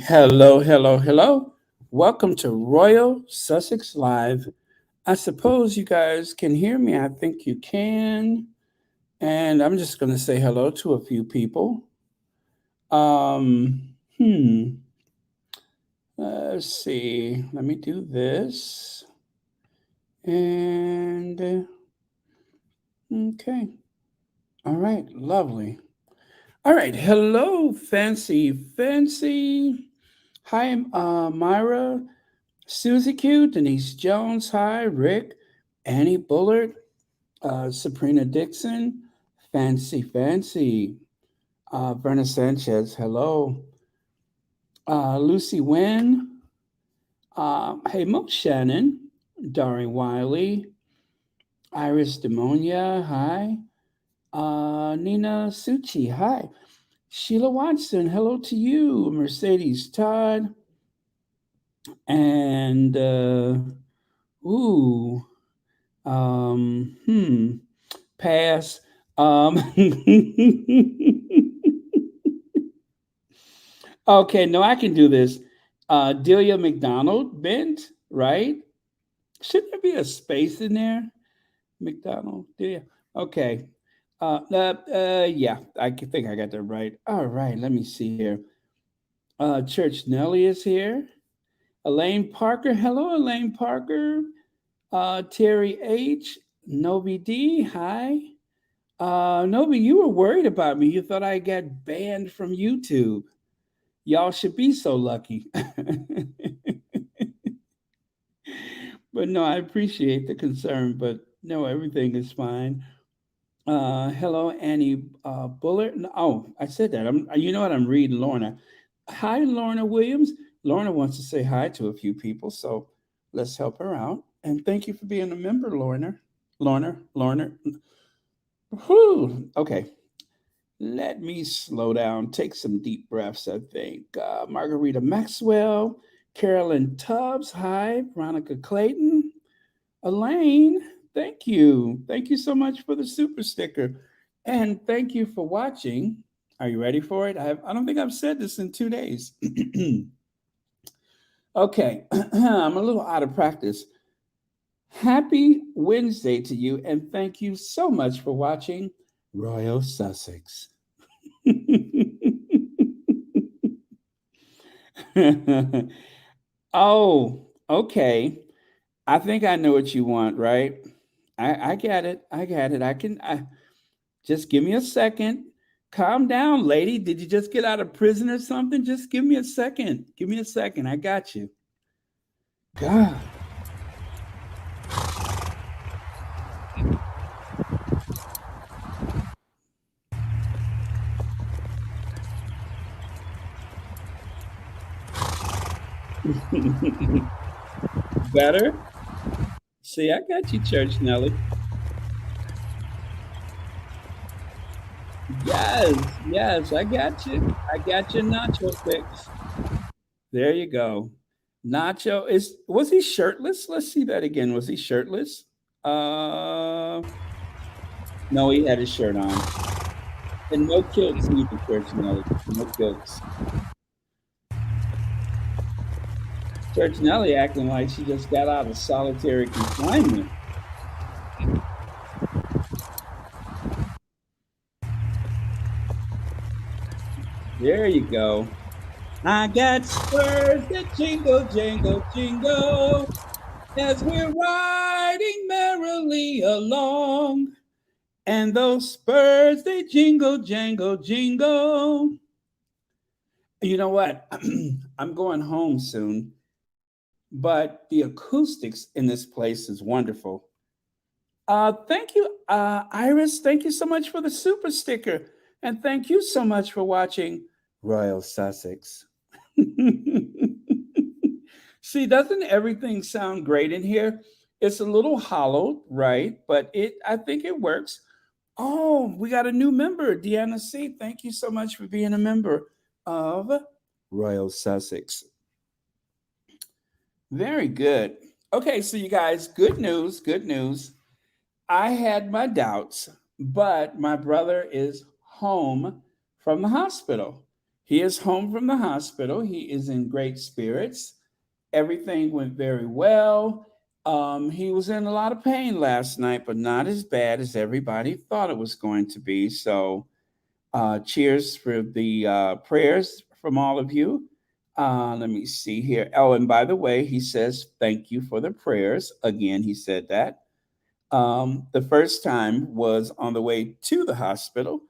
Hello, hello, hello. Welcome to Royal Sussex Live. I suppose you guys can hear me. I think you can. And I'm just going to say hello to a few people. Um, hmm. Let's see. Let me do this. And okay. All right. Lovely. All right. Hello, Fancy. Hi, Myra. Susie Q, Denise Jones, hi, Rick, Annie Bullard, Sabrina Dixon, Fancy, Verna Sanchez, hello, Lucy Wynn, hey, Mo Shannon, Doreen Wiley, Iris Demonia, hi, Nina Suchi, hi, Sheila Watson, hello to you, Mercedes Todd, and, ooh, pass. Okay, no, I can do this. Delia McDonald, Bent, right? Should there be a space in there? McDonald, Delia. Okay. Yeah, think I got that right. All right, let me see here. Church Nellie is here. Elaine Parker. Hello, Elaine Parker. Terry H. Novi D. Hi. Novi, you were worried about me. You thought I got banned from YouTube. Y'all should be so lucky. But no, I appreciate the concern, but no, everything is fine. Hello, Annie Bullard. No, oh, I said that. You know what? I'm reading Lorna. Hi, Lorna Williams. Lorna wants to say hi to a few people, so let's help her out. And thank you for being a member, Lorna. Lorna. Whew. Okay. Let me slow down, take some deep breaths, I think. Margarita Maxwell, Carolyn Tubbs, hi, Veronica Clayton, Elaine, thank you. Thank you so much for the super sticker. And thank you for watching. Are you ready for it? I don't think I've said this in 2 days. Okay, I'm a little out of practice. Happy Wednesday to you, and thank you so much for watching Royal Sussex. Oh, okay. I think I know what you want, right? I get it. I get it. Just give me a second. Calm down, lady. Did you just get out of prison or something? Just give me a second. Give me a second. I got you. God. Better? See, I got you, Church Nelly. Yes, I got you. I got your nacho fix. There you go. Nacho is was he shirtless? Let's see that again. Was he shirtless? Uh no, he had his shirt on. And no kilts either, Church Nelly. No kilts. Church Nelly acting like she just got out of solitary confinement. There you go. I got spurs that jingle, jingle, jingle as we're riding merrily along. And those spurs, they jingle, jangle, jingle. You know what? I'm going home soon, but the acoustics in this place is wonderful. Thank you, Iris. Thank you so much for the super sticker. And thank you so much for watching Royal Sussex. See, doesn't everything sound great in here? It's a little hollow, right? But I think it works. Oh, we got a new member, Deanna C. Thank you so much for being a member of Royal Sussex. Very good. Okay, so you guys, good news, good news. I had my doubts, but my brother is home from the hospital. He is home from the hospital. He is in great spirits. Everything went very well. He was in a lot of pain last night, but not as bad as everybody thought it was going to be. So, cheers for the prayers from all of you. Let me see here. Oh, and by the way, he says thank you for the prayers. Again, he said that. The first time was on the way to the hospital,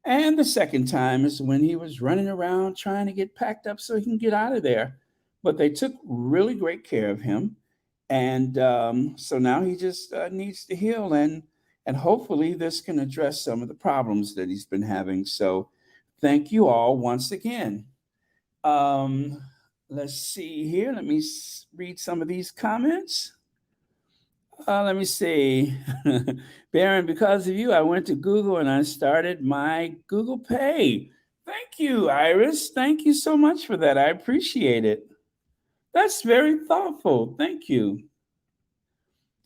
and the second time is when he was running around trying to get packed up so he can get out of there. But they took really great care of him, and so now he just needs to heal, and hopefully this can address some of the problems that he's been having. So, thank you all once again. Um, let's see here. Let me read some of these comments. Let me see. Baron, because of you, I went to Google and I started my Google Pay. Thank you, Iris. Thank you so much for that. I appreciate it. That's very thoughtful. Thank you.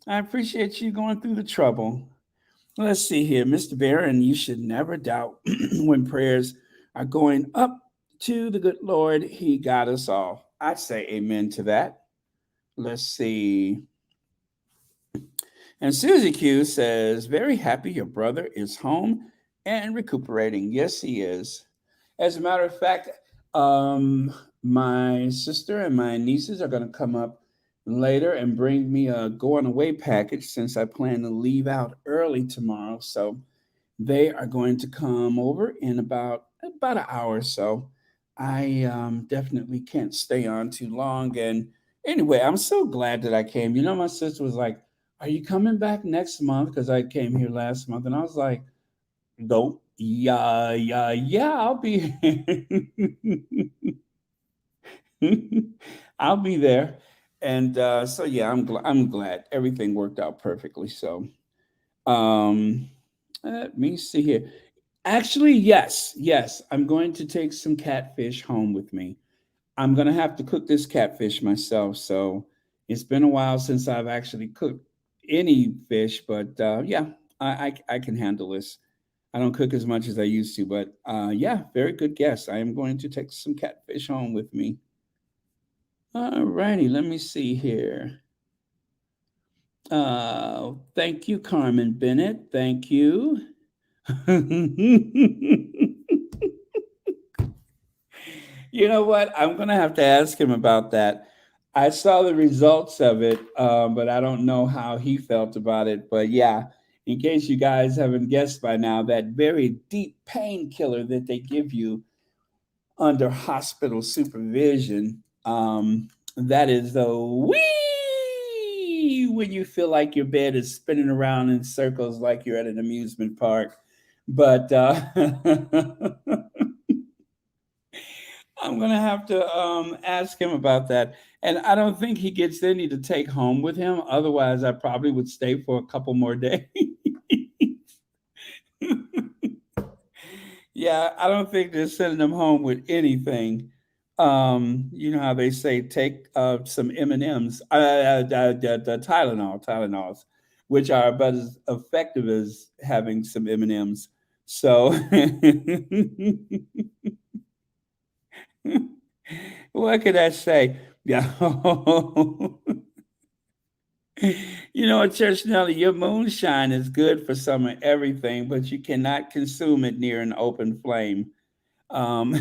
I appreciate you going through the trouble. Let's see here, Mr. Baron. You should never doubt when prayers are going up to the good Lord. He got us all. I say amen to that. Let's see. And Susie Q says, very happy your brother is home and recuperating. Yes, he is. As a matter of fact, my sister and my nieces are going to come up later and bring me a going away package since I plan to leave out early tomorrow. So they are going to come over in about an hour or so. I definitely can't stay on too long. And anyway, I'm so glad that I came. You know, my sister was like, "Are you coming back next month?" Because I came here last month, and I was like, "Nope, yeah, yeah, yeah, I'll be, I'll be there." And so yeah, I'm glad everything worked out perfectly. So um, let me see here. Actually, yes, yes. I'm going to take some catfish home with me. I'm going to have to cook this catfish myself. So it's been a while since I've actually cooked any fish, but yeah, I can handle this. I don't cook as much as I used to, but yeah, very good guess. I am going to take some catfish home with me. All righty, let me see here. Thank you, Carmen Bennett. Thank you. You know what? I'm gonna have to ask him about that. I saw the results of it, but I don't know how he felt about it. But yeah, in case you guys haven't guessed by now, that very deep painkiller that they give you under hospital supervision, that is the wee when you feel like your bed is spinning around in circles like you're at an amusement park. But I'm gonna have to ask him about that. And I don't think he gets any to take home with him. Otherwise, I probably would stay for a couple more days. Yeah, I don't think they're sending him home with anything. You know how they say take some M&Ms, the Tylenols, which are about as effective as having some M&Ms. So, what could I say? Yeah. You know, Church Nelly, your moonshine is good for some of everything, but you cannot consume it near an open flame. Um,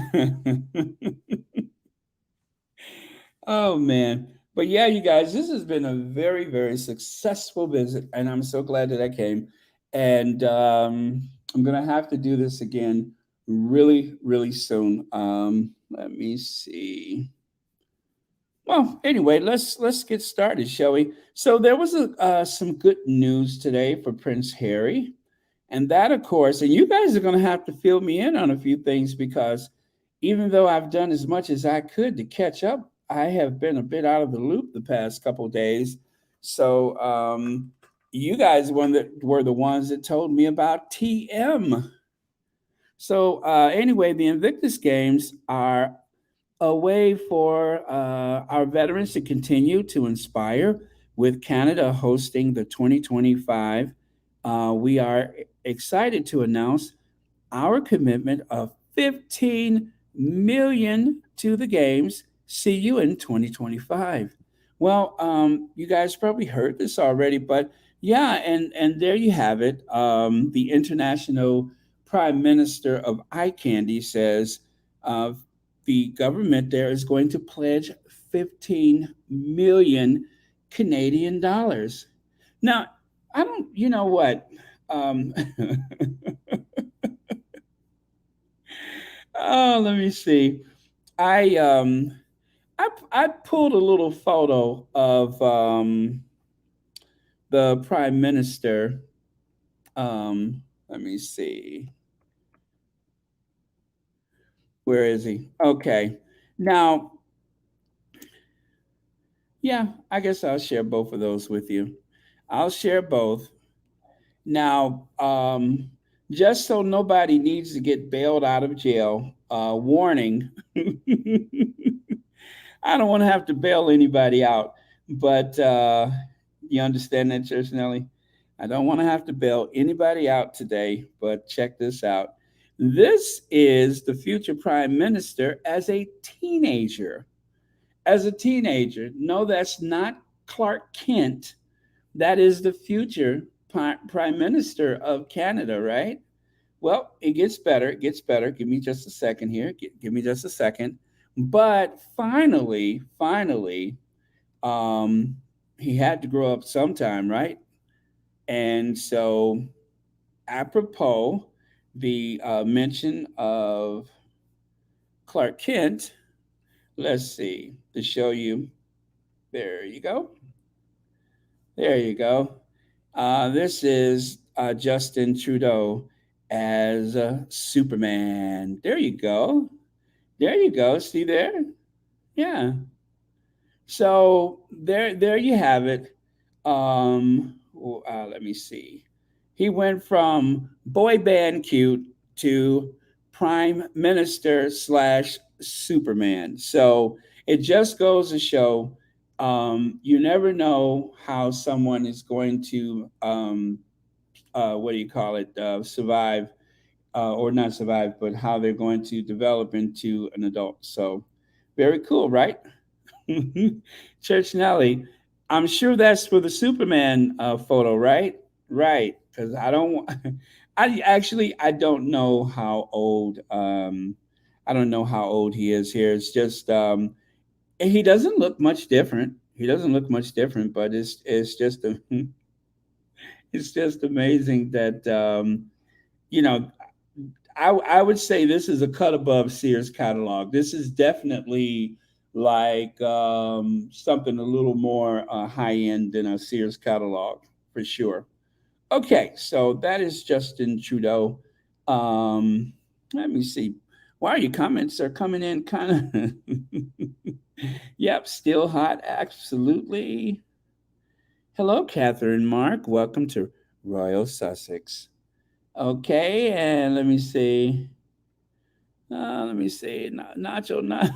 oh man. But yeah, you guys, this has been a very, very successful visit, and I'm so glad that I came. And I'm gonna have to do this again really, really soon. Let me see. Well, anyway, let's get started, shall we? So there was some good news today for Prince Harry, and that, of course, and you guys are going to have to fill me in on a few things because even though I've done as much as I could to catch up, I have been a bit out of the loop the past couple days. So you guys were the ones that told me about TM. So anyway, the Invictus Games are a way for our veterans to continue to inspire. With Canada hosting the 2025, we are excited to announce our commitment of 15 million to the games. See you in 2025. Well, you guys probably heard this already, but yeah, and there you have it. The international prime minister of eye candy says uh, the government there is going to pledge 15 million Canadian dollars. Now, I don't, you know what? Um, oh, let me see. I I pulled a little photo of the prime minister. Let me see. Where is he? Okay. Now, yeah, I guess I'll share both of those with you. I'll share both. Now, just so nobody needs to get bailed out of jail, warning. I don't want to have to bail anybody out, but you understand that, Church Nelly? I don't want to have to bail anybody out today, but check this out. This is the future prime minister as a teenager. As a teenager. No, that's not Clark Kent. That is the future prime minister of Canada, right? Well, it gets better. It gets better. Give me just a second here. Give me just a second. But finally, um, he had to grow up sometime, right? And so, apropos the mention of Clark Kent, let's see, to show you. There you go. There you go. This is Justin Trudeau as Superman. There you go. There you go. See there? Yeah. So there you have it. Let me see. He went from boy band cute to prime minister slash Superman. So it just goes to show you never know how someone is going to what do you call it, survive or not survive, but how they're going to develop into an adult. So very cool, right? Church Nelly, I'm sure that's for the Superman photo, right? Right, because I don't. I don't know how old. I don't know how old he is here. It's just he doesn't look much different. He doesn't look much different, but it's just a, it's just amazing that you know I would say this is a cut above Sears catalog. This is definitely like something a little more high end than a Sears catalog for sure. Okay, so that is Justin Trudeau. Let me see. Wow, your comments are coming in kind of. Yep, still hot. Absolutely. Hello, Catherine Mark. Welcome to Royal Sussex. Okay, and let me see. Let me see. Nacho, not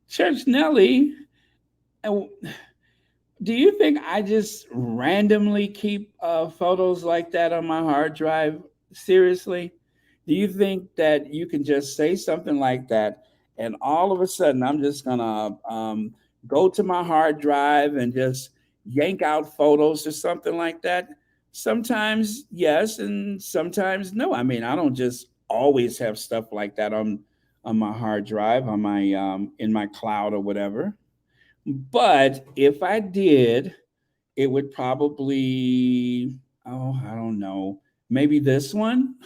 Church Nelly. uh, Do you think I just randomly keep photos like that on my hard drive? Seriously? Do you think that you can just say something like that and all of a sudden I'm just gonna go to my hard drive and just yank out photos or something like that? Sometimes yes, and sometimes no. I mean, I don't just always have stuff like that on my hard drive, on my in my cloud or whatever. But if I did, it would probably, oh, I don't know, maybe this one.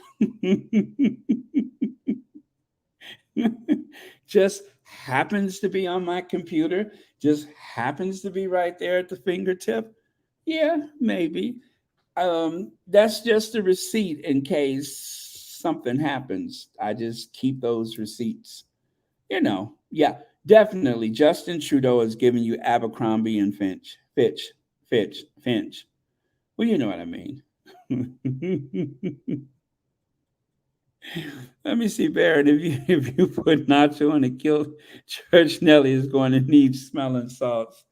Just happens to be on my computer, just happens to be right there at the fingertip. Yeah, maybe. That's just a receipt in case something happens. I just keep those receipts. Yeah, definitely. Justin Trudeau is giving you Abercrombie and Finch. Well, you know what I mean. Let me see, Baron. If you put nacho on a kill, Church Nelly is going to need smelling salts.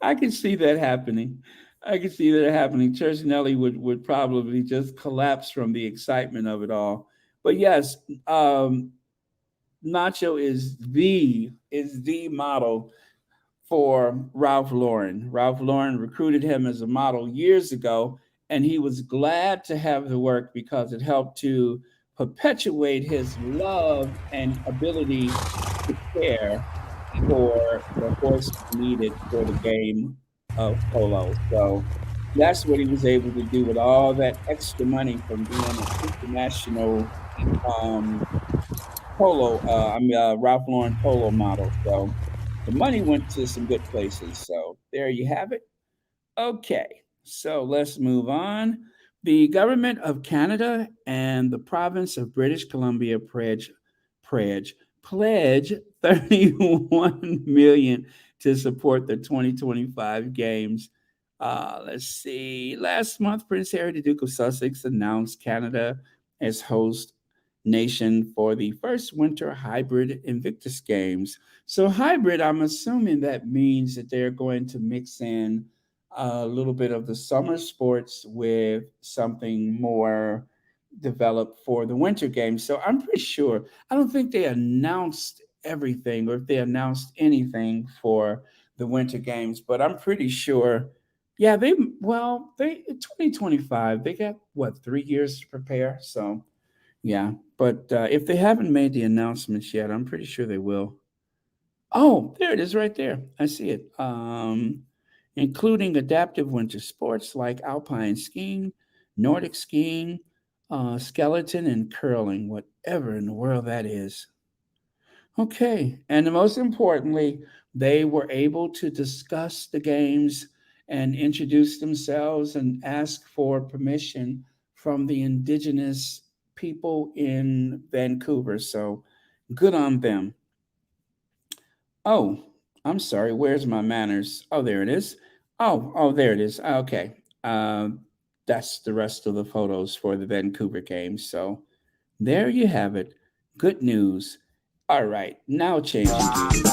I can see that happening. I can see that happening. Church Nelly would probably just collapse from the excitement of it all. But yes, Nacho is the model for Ralph Lauren. Ralph Lauren recruited him as a model years ago, and he was glad to have the work because it helped to perpetuate his love and ability to care for the horse needed for the game of polo. So that's what he was able to do with all that extra money from being an international um, Ralph Lauren polo model. So the money went to some good places. So there you have it. Okay, so let's move on. The government of Canada and the province of British Columbia pledge, pledge 31 million to support the 2025 games. Let's see. Last month, Prince Harry, the Duke of Sussex, announced Canada as host nation for the first winter hybrid Invictus Games. So hybrid, I'm assuming that means that they're going to mix in a little bit of the summer sports with something more developed for the winter games. So I'm pretty sure. I don't think they announced everything or if they announced anything for the winter games, but I'm pretty sure. Yeah, they 2025. They got what 3 years to prepare. So yeah, but if they haven't made the announcements yet, I'm pretty sure they will. Oh, there it is right there. I see it. Including adaptive winter sports like alpine skiing, Nordic skiing, skeleton, and curling, whatever in the world that is. Okay. And most importantly, they were able to discuss the games and introduce themselves and ask for permission from the indigenous people in Vancouver. So good on them. Oh, I'm sorry. Where's my manners? Oh, there it is. Oh, there it is. Okay. That's the rest of the photos for the Vancouver game. So there you have it. Good news. All right, now changing gears.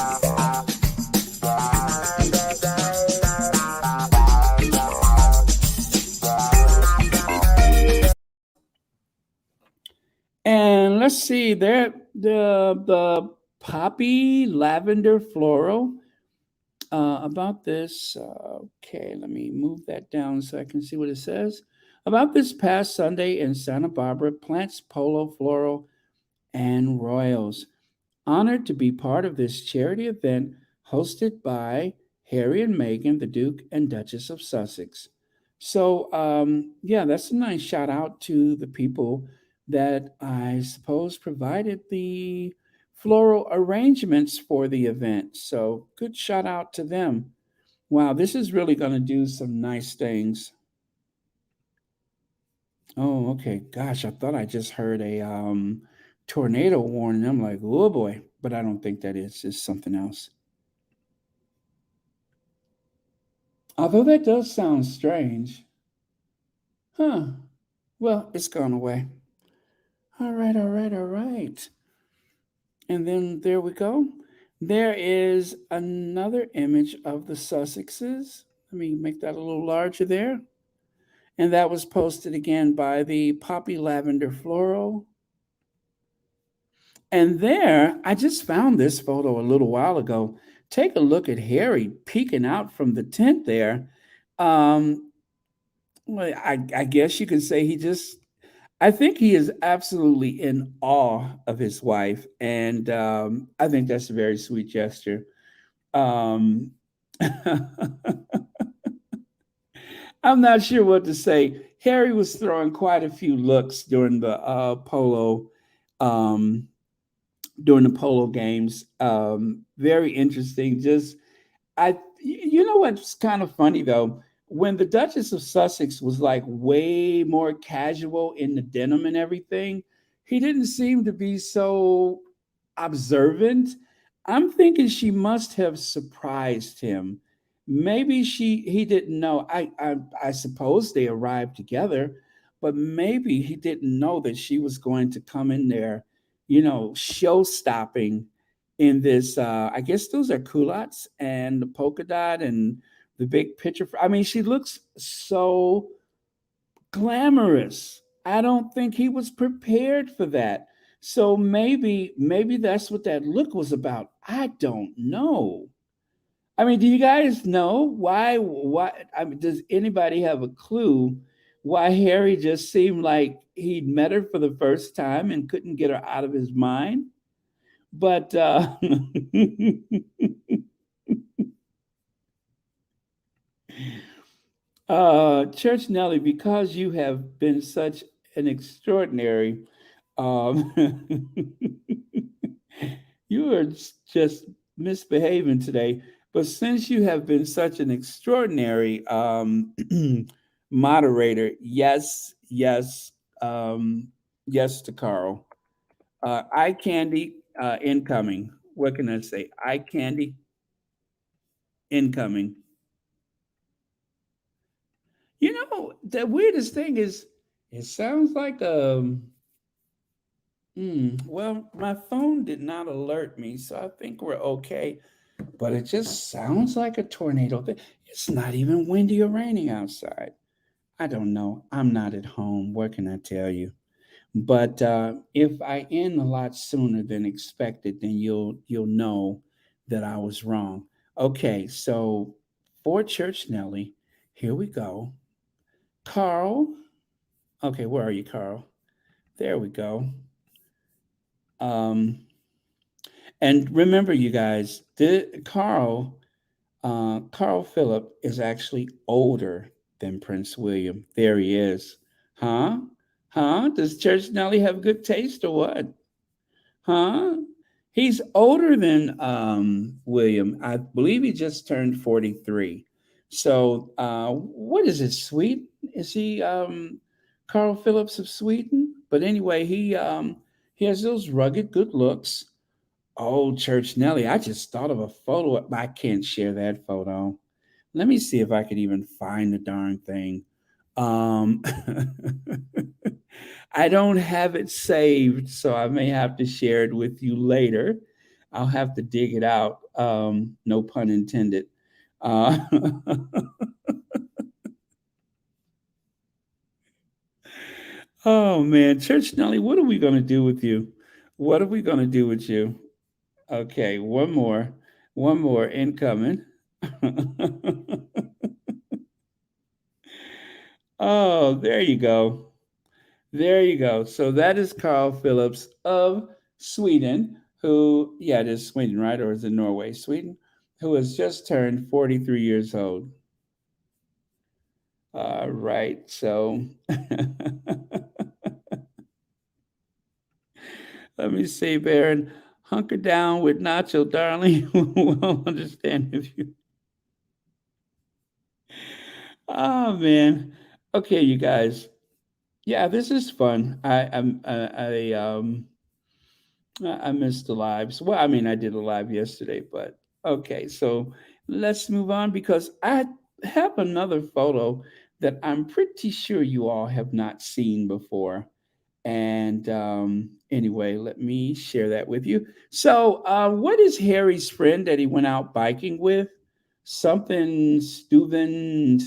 And let's see there the poppy lavender floral about this. Okay, let me move that down so I can see what it says. About this past Sunday in Santa Barbara, plants polo floral and royals. Honored to be part of this charity event hosted by Harry and Meghan, the Duke and Duchess of Sussex. So, yeah, that's a nice shout out to the people that I suppose provided the floral arrangements for the event. So, good shout out to them. Wow, this is really going to do some nice things. Oh, okay. Gosh, I thought I just heard a tornado warning. I'm like, oh boy, but I don't think that is. It's something else. Although that does sound strange. Huh. Well, it's gone away. All right, all right, all right. And then there we go. There is another image of the Sussexes. Let me make that a little larger there. And that was posted again by the Poppy Lavender Floral. And there, I just found this photo a little while ago. Take a look at Harry peeking out from the tent there. Um, well, I guess you could say I think he is absolutely in awe of his wife. And I think that's a very sweet gesture. Um, I'm not sure what to say. Harry was throwing quite a few looks um, during the polo games. Very interesting. You know what's kind of funny though? When the Duchess of Sussex was like way more casual in the denim and everything, he didn't seem to be so observant. I'm thinking she must have surprised him. Maybe he didn't know. I suppose they arrived together, but maybe he didn't know that she was going to come in there, show stopping in this. I guess those are culottes and the polka dot and the big picture. I mean, she looks so glamorous. I don't think he was prepared for that. So maybe that's what that look was about. I don't know. I mean, do you guys know why I mean, does anybody have a clue why Harry just seemed like he'd met her for the first time and couldn't get her out of his mind? But Church Nelly, because you have been such an extraordinary, um, you are just misbehaving today. But since you have been such an extraordinary moderator, yes, yes, yes to Carl. Eye candy incoming. What can I say? Eye candy incoming. You know, the weirdest thing is, it sounds like well, my phone did not alert me, so I think we're okay. But it just sounds like a tornado. It's not even windy or raining outside. I don't know. I'm not at home. What can I tell you? But if I end a lot sooner than expected, then you'll know that I was wrong. Okay, so for Church Nelly, here we go. Carl. Okay, where are you, Carl? There we go. Um, and remember, you guys, Carl Phillip is actually older than Prince William. There he is. Huh? Huh? Does Church Nelly have good taste or what? Huh? He's older than William. I believe he just turned 43. So, what is it, Sweden? Is he Carl Phillips of Sweden? But anyway, he has those rugged good looks. Oh, Church Nelly, I just thought of a photo. I can't share that photo. Let me see if I could even find the darn thing. Um, I don't have it saved, so I may have to share it with you later. I'll have to dig it out. No pun intended. Uh, oh man, Church Nelly, what are we going to do with you? What are we going to do with you? Okay, one more incoming. Oh, there you go. There you go. So that is Carl Phillips of Sweden, who, yeah, it is Sweden, right? Or is it Norway? Sweden, who has just turned 43 years old. Right. So let me see, Baron. Hunker down with Nacho, darling. We'll understand if you. Oh, man. Okay, you guys. Yeah, this is fun. I missed the lives. Well, I mean, I did a live yesterday, but okay. So let's move on because have another photo that I'm pretty sure you all have not seen before. And anyway, let me share that with you. So, what is Harry's friend that he went out biking with? Something Steuben,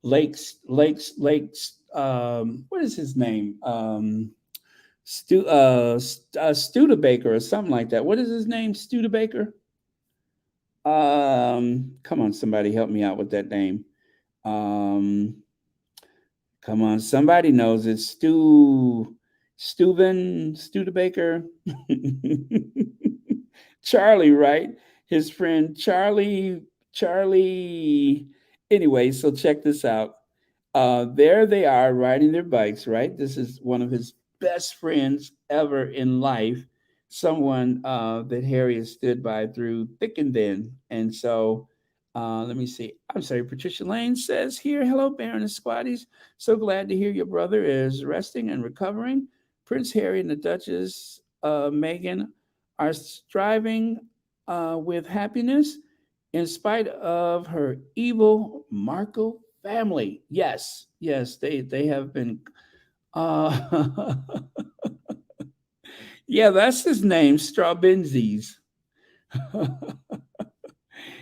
Lakes. What is his name? Studebaker or something like that. What is his name? Studebaker. Come on, somebody help me out with that name. Um, Come on, somebody knows it. Studebaker. Charlie, right? His friend Charlie. Anyway, so check this out. There they are riding their bikes, right? This is one of his best friends ever in life, someone that Harry has stood by through thick and thin. And so, let me see. I'm sorry, Patricia Lane says here, hello, Baron and Squatties. So glad to hear your brother is resting and recovering. Prince Harry and the Duchess Meghan are striving with happiness in spite of her evil Markle family. Yes, yes, they have been. Uh, yeah, that's his name, Strawbenzies.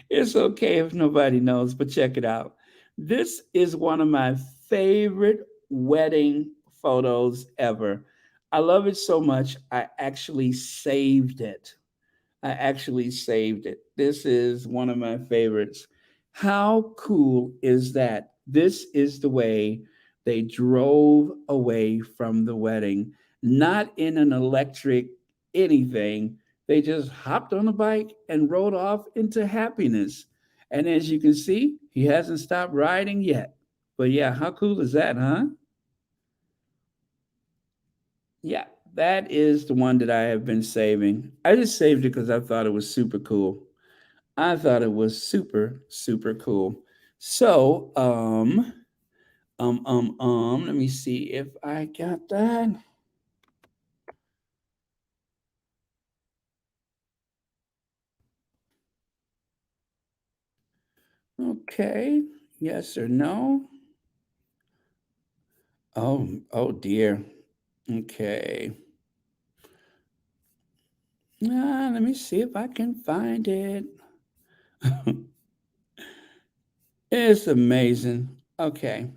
It's okay if nobody knows, but check it out. This is one of my favorite wedding photos ever. I love it so much. I actually saved it. I actually saved it. This is one of my favorites. How cool is that? This is the way they drove away from the wedding, not in an electric anything. They just hopped on a bike and rode off into happiness. And as you can see, he hasn't stopped riding yet. But yeah, how cool is that, huh? Yeah, that is the one that I have been saving. I just saved it because I thought it was super cool. I thought it was super, super cool. So, let me see if I got that. Okay. Yes or no? Oh dear. Okay. Let me see if I can find it. It's amazing. Okay.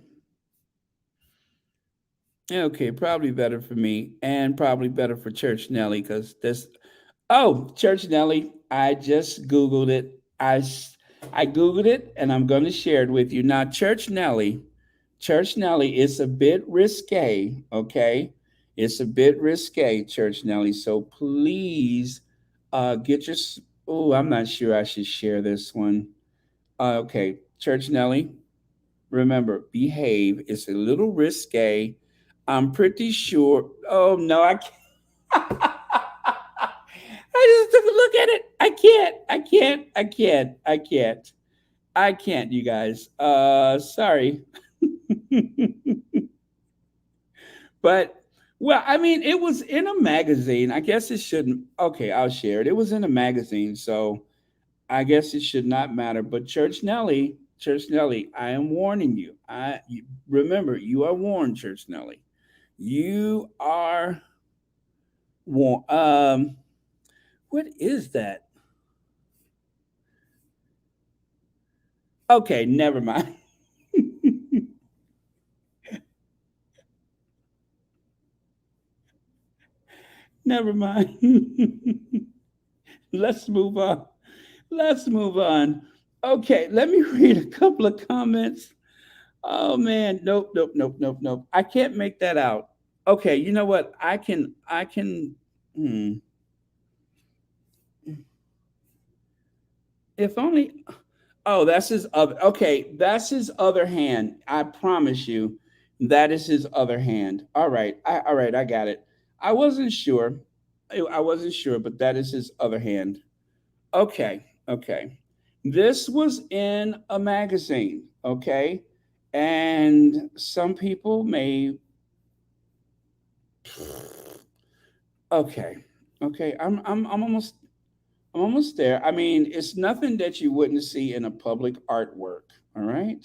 Okay, probably better for me and probably better for Church Nelly because this. Oh, Church Nelly, I just Googled it. I Googled it and I'm going to share it with you. Now, Church Nelly is a bit risque, okay? It's a bit risque, Church Nelly. So please get your. Oh, I'm not sure I should share this one. Okay, Church Nelly, remember, behave. It's a little risque. I'm pretty sure. Oh, no, I can't. I just took a look at it. I can't, you guys. Sorry. But well, I mean, it was in a magazine. I guess it shouldn't. Okay, I'll share it. It was in a magazine, so I guess it should not matter. But Church Nelly, I am warning you. Remember, you are warned, Church Nelly. You are warned. What is that? Okay, never mind. Never mind. Let's move on. Let's move on. Okay, let me read a couple of comments. Oh man, nope. I can't make that out. Okay, you know what? I can hmm. If only oh, that's his other okay, that's his other hand. I promise you. That is his other hand. All right, I got it. I wasn't sure. I wasn't sure, but that is his other hand. Okay, okay. This was in a magazine, okay? And some people may okay. Okay, I'm almost I'm almost there. I mean, it's nothing that you wouldn't see in a public artwork. All right.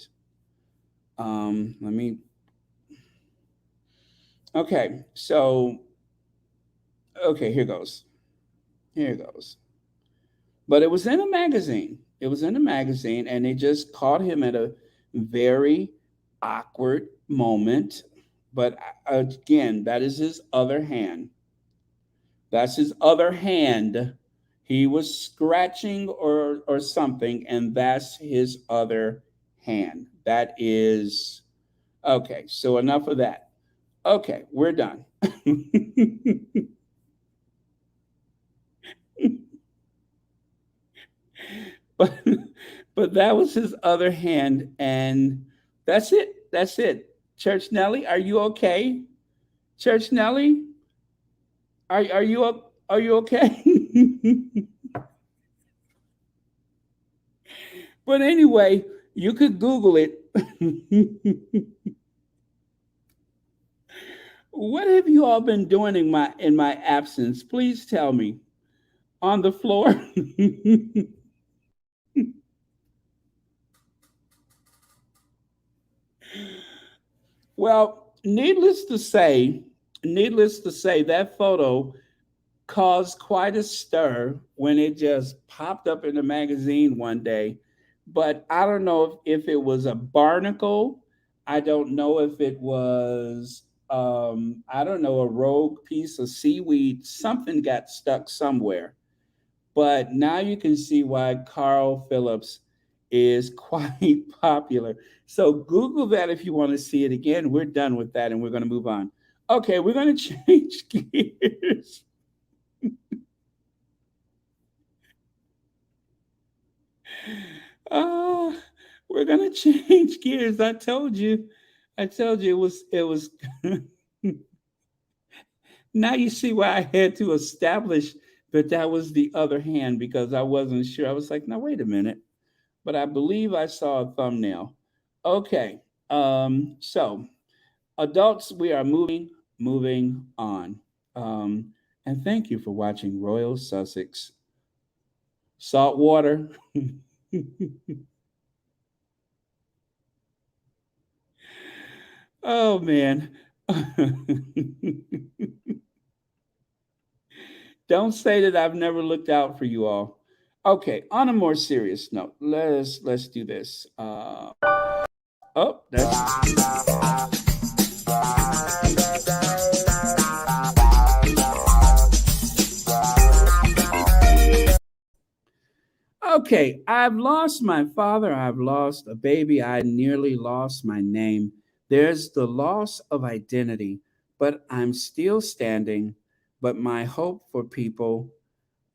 Let me. Okay. So, okay, here goes. Here goes. But it was in a magazine. It was in a magazine, and they just caught him at a very awkward moment. But again, that is his other hand. That's his other hand. He was scratching or something, and that's his other hand. That is okay. So enough of that. Okay, we're done. but but that was his other hand, and that's it. That's it. Church Nelly, are you okay? Church Nelly, are you okay? But anyway, you could Google it. What have you all been doing in my absence? Please tell me. On the floor. Well, needless to say, that photo caused quite a stir when it just popped up in the magazine one day. But I don't know if it was a barnacle. I don't know if it was, I don't know, a rogue piece of seaweed. Something got stuck somewhere. But now you can see why Carl Phillips is quite popular. So Google that if you want to see it again. We're done with that and we're going to move on. Okay, we're going to change gears. Uh, we're going to change gears. I told you it was now you see why I had to establish that that was the other hand because I wasn't sure. I was like, "No, wait a minute." But I believe I saw a thumbnail. Okay. So adults, we are moving on. And thank you for watching Royal Sussex. Salt water. Oh man. Don't say that I've never looked out for you all. Okay, on a more serious note, let's do this. Oh, that's okay. I've lost my father. I've lost a baby. I nearly lost my name. There's the loss of identity, but I'm still standing. But my hope for people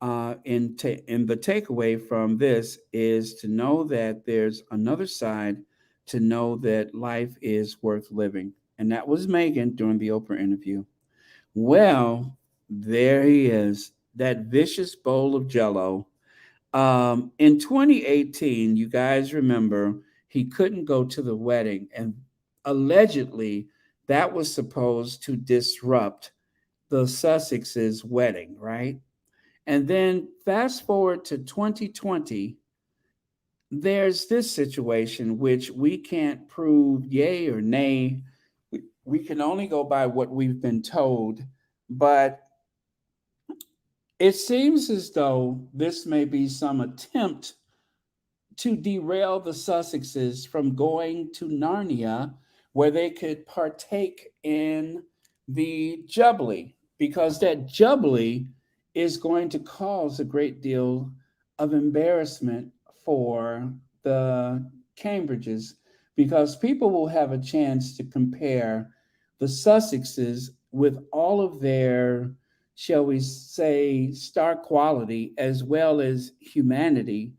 in the takeaway from this is to know that there's another side, to know that life is worth living. And that was Megan during the Oprah interview. Well, there he is, that vicious bowl of jello. In 2018, you guys remember he couldn't go to the wedding, and allegedly that was supposed to disrupt the Sussex's wedding, right? And then fast forward to 2020, there's this situation which we can't prove yay or nay. We can only go by what we've been told, but it seems as though this may be some attempt to derail the Sussexes from going to Narnia, where they could partake in the Jubbly, because that Jubbly is going to cause a great deal of embarrassment for the Cambridges, because people will have a chance to compare the Sussexes with all of their, shall we say, star quality as well as humanity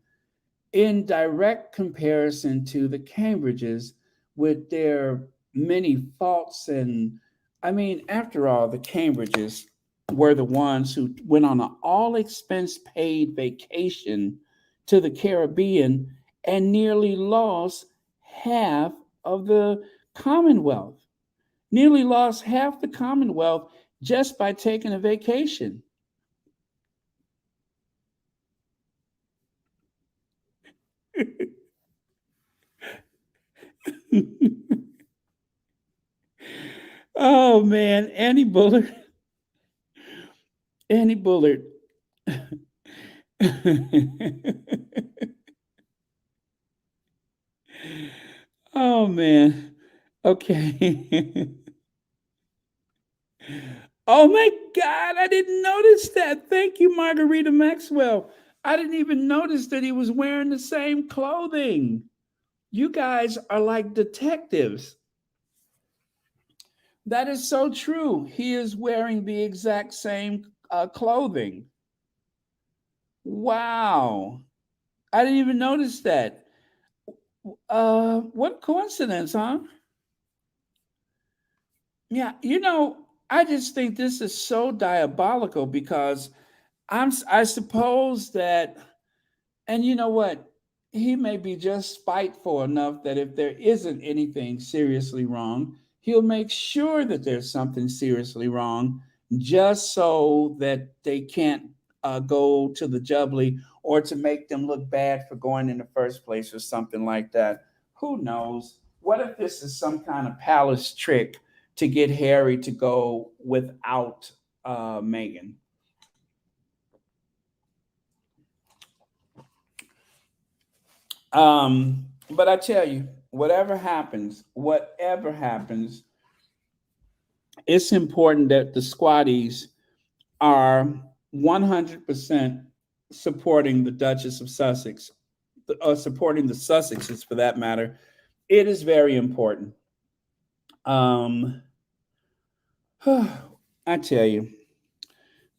in direct comparison to the Cambridges with their many faults. And I mean, after all, the Cambridges were the ones who went on an all expense paid vacation to the Caribbean and nearly lost half of the Commonwealth, nearly lost half the Commonwealth just by taking a vacation. Oh man, Annie Bullard. Oh man. Okay. Oh my God, I didn't notice that. Thank you, Margarita Maxwell. I didn't even notice that he was wearing the same clothing. You guys are like detectives. That is so true. He is wearing the exact same clothing. Wow. I didn't even notice that. What coincidence, huh? Yeah, I just think this is so diabolical because I suppose that. And you know what? He may be just spiteful enough that if there isn't anything seriously wrong, he'll make sure that there's something seriously wrong just so that they can't go to the Jubbly or to make them look bad for going in the first place or something like that. Who knows? What if this is some kind of palace trick to get Harry to go without Meghan? But I tell you, whatever happens, it's important that the squatties are 100% supporting the Duchess of Sussex, supporting the Sussexes for that matter. It is very important. Um, I tell you,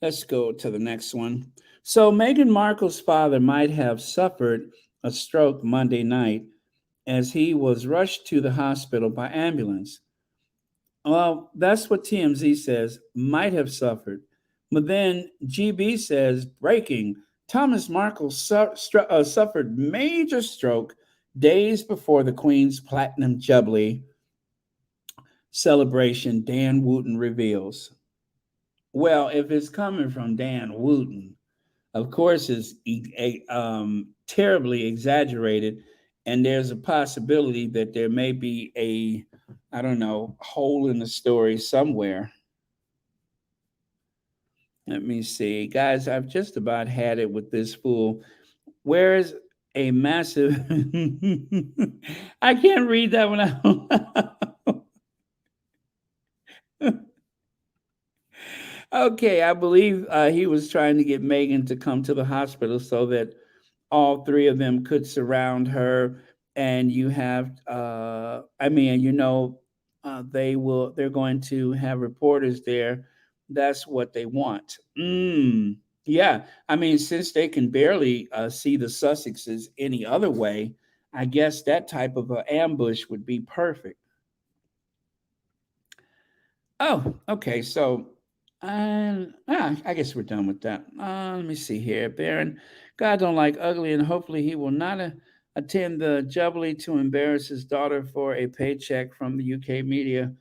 let's go to the next one. So, Meghan Markle's father might have suffered a stroke Monday night as he was rushed to the hospital by ambulance. Well, that's what TMZ says, might have suffered. But then GB says, breaking, Thomas Markle suffered major stroke days before the Queen's Platinum Jubilee celebration, Dan Wooten reveals. Well, if it's coming from Dan Wooten, of course, it's terribly exaggerated, and there's a possibility that there may be I don't know, hole in the story somewhere. Let me see, guys. I've just about had it with this fool. Where's a massive? I can't read that one out. Okay, I believe he was trying to get Meghan to come to the hospital so that all three of them could surround her. And you have, I mean, they're going to have reporters there. That's what they want. Yeah, I mean, since they can barely see the Sussexes any other way, I guess that type of an ambush would be perfect. Oh, okay. So, I guess we're done with that. Let me see here. Baron, God don't like ugly, and hopefully he will not attend the Jubilee to embarrass his daughter for a paycheck from the UK media.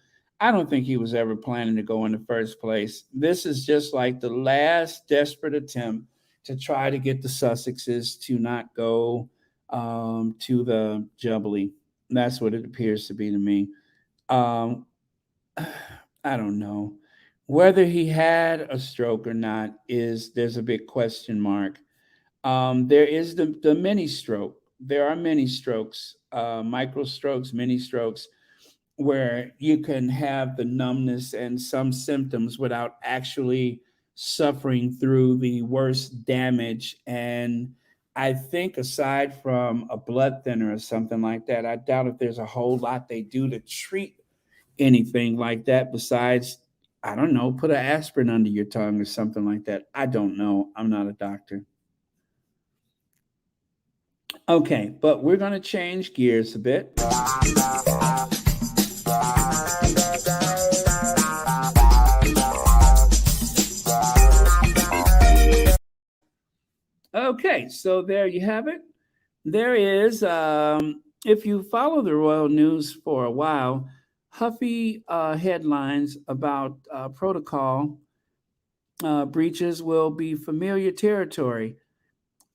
I don't think he was ever planning to go in the first place. This is just like the last desperate attempt to try to get the Sussexes to not go to the Jubilee. That's what it appears to be to me. Um, I don't know. Whether he had a stroke or not is there's a big question mark. There is the mini stroke. There are many strokes, micro strokes, mini strokes, where you can have the numbness and some symptoms without actually suffering through the worst damage. And I think aside from a blood thinner or something like that, I doubt if there's a whole lot they do to treat anything like that besides, I don't know, put an aspirin under your tongue or something like that. I don't know. I'm not a doctor. Okay, but we're going to change gears a bit. Okay, so there you have it. There is, if you follow the royal news for a while, huffy headlines about protocol breaches will be familiar territory.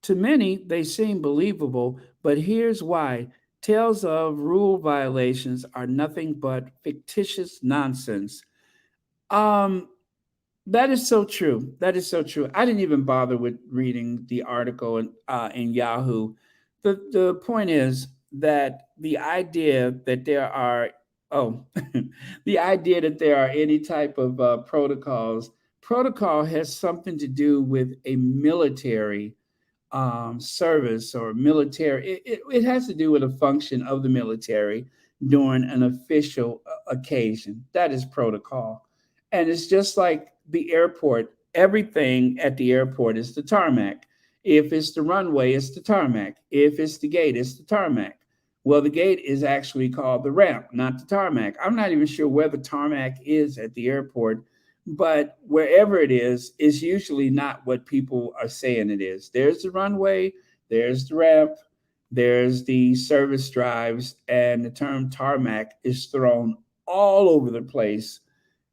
To many, they seem believable, but here's why. Tales of rule violations are nothing but fictitious nonsense. Um, that is so true. That is so true. I didn't even bother with reading the article in Yahoo. The point is that the idea that there are oh the idea that there are any type of protocol has something to do with a military service or military. It has to do with a function of the military during an official occasion. That is protocol. And it's just like the airport. Everything at the airport is the tarmac. If it's the runway, it's the tarmac. If it's the gate, it's the tarmac. Well, the gate is actually called the ramp, not the tarmac. I'm not even sure where the tarmac is at the airport, but wherever it is usually not what people are saying it is. There's the runway, there's the ramp, there's the service drives, and the term tarmac is thrown all over the place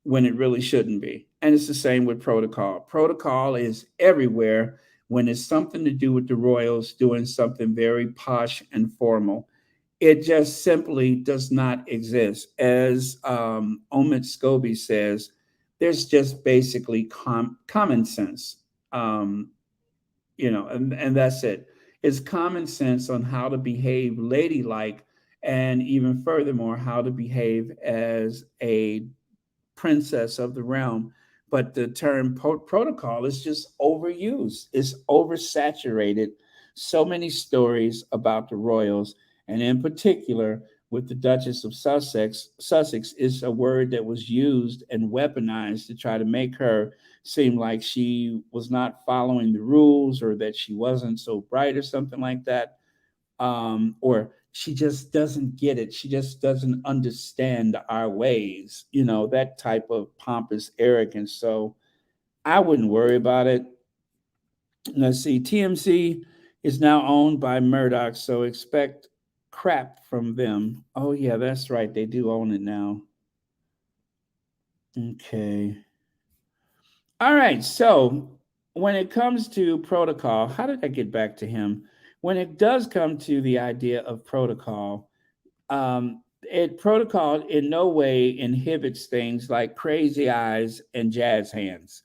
when it really shouldn't be. And it's the same with protocol. Protocol is everywhere when it's something to do with the royals doing something very posh and formal. It just simply does not exist. As Omid Scobie says, there's just basically common sense. Um, and that's it. It's common sense on how to behave ladylike, and even furthermore, how to behave as a princess of the realm. But the term protocol is just overused, it's oversaturated. So many stories about the royals, and in particular with the Duchess of Sussex. Sussex is a word that was used and weaponized to try to make her seem like she was not following the rules, or that she wasn't so bright or something like that, or she just doesn't get it. She just doesn't understand our ways, that type of pompous arrogance. So I wouldn't worry about it. Let's see, TMC is now owned by Murdoch, so expect crap from them. Oh, yeah, that's right. They do own it now. Okay. All right. So when it comes to protocol, how did I get back to him? When it does come to the idea of protocol, protocol in no way inhibits things like crazy eyes and jazz hands.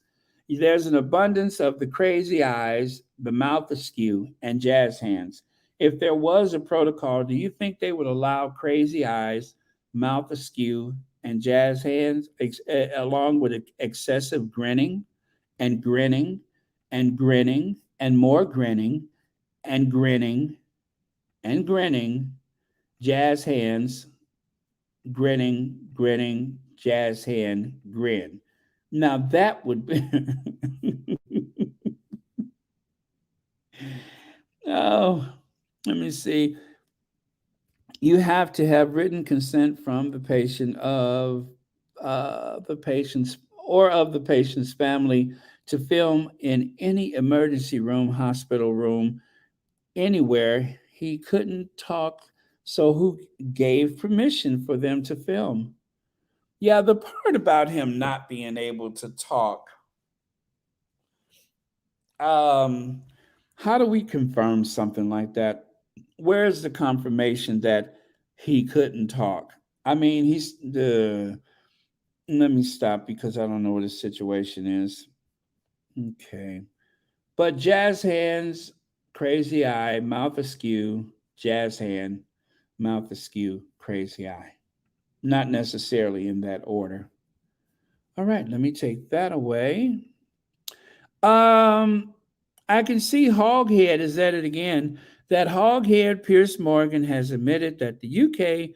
There's an abundance of the crazy eyes, the mouth askew, and jazz hands. If there was a protocol, do you think they would allow crazy eyes, mouth askew, and jazz hands, along with excessive grinning and grinning and grinning and more grinning and grinning and grinning, jazz hands, grinning, jazz hand, grin. Now that would be. Oh, let me see. You have to have written consent from the patient of the patient's or of the patient's family to film in any emergency room, hospital room, anywhere. He couldn't talk, so who gave permission for them to film? Yeah, the part about him not being able to talk, um, how do we confirm something like that? Where's the confirmation that he couldn't talk? I mean, he's the. Let me stop because I don't know what his situation is. Okay. But jazz hands, crazy eye, mouth askew, jazz hand, mouth askew, crazy eye. Not necessarily in that order. All right, let me take that away. Um, I can see Hoghead is at it again. That Hoghead Pierce Morgan has admitted that the UK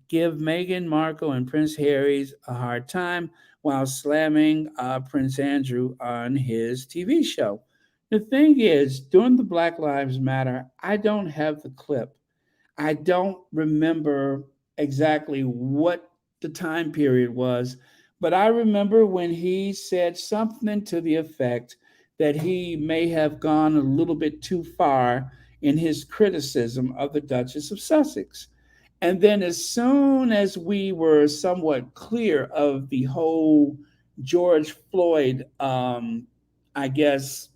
give Meghan Markle and Prince Harry's a hard time while slamming Prince Andrew on his TV show. The thing is, during the Black Lives Matter, I don't have the clip. I don't remember exactly what the time period was, but I remember when he said something to the effect that he may have gone a little bit too far in his criticism of the Duchess of Sussex. And then, as soon as we were somewhat clear of the whole George Floyd, I guess,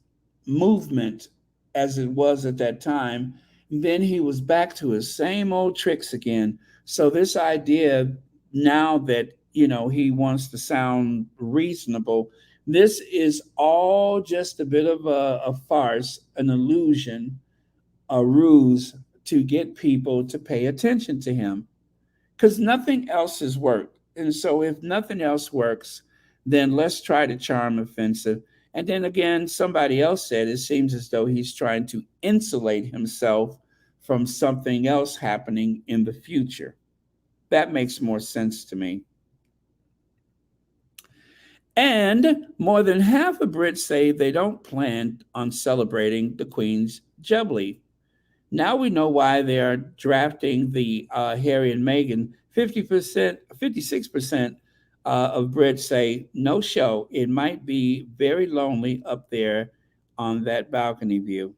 movement as it was at that time, then he was back to his same old tricks again. So this idea now that he wants to sound reasonable, this is all just a bit of a farce, an illusion, a ruse to get people to pay attention to him because nothing else has worked. And so, if nothing else works, then let's try to charm offensive. And then again, somebody else said it seems as though he's trying to insulate himself from something else happening in the future. That makes more sense to me. And more than half of Brits say they don't plan on celebrating the Queen's Jubilee. Now we know why they are drafting the Harry and Meghan. 50%, 56% of Brits say no show. It might be very lonely up there on that balcony view.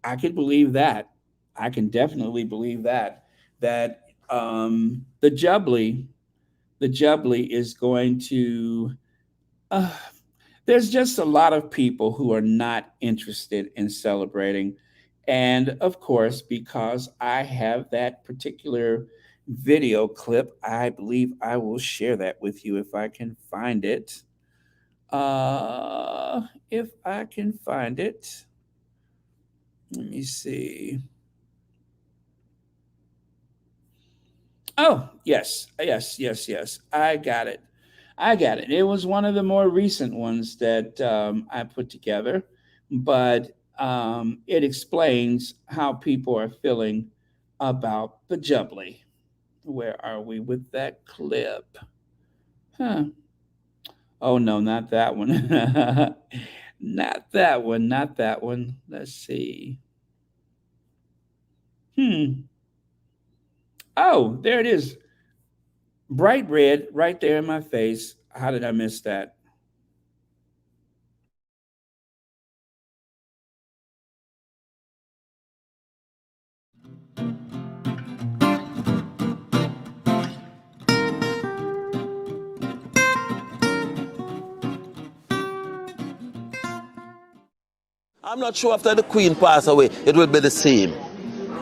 I can believe that. I can definitely believe that. That the Jubbly is going to. Uh, there's just a lot of people who are not interested in celebrating. And of course, because I have that particular video clip, I believe I will share that with you if I can find it. If I can find it, let me see. Oh, yes, yes, yes, yes. I got it. I got it. It was one of the more recent ones that I put together, but it explains how people are feeling about the Jubbly. Where are we with that clip? Huh. Oh, no, not that one. Not that one. Not that one. Let's see. Hmm. Oh, there it is. Bright red right there in my face. How did I miss that? I'm not sure after the Queen pass away, it will be the same.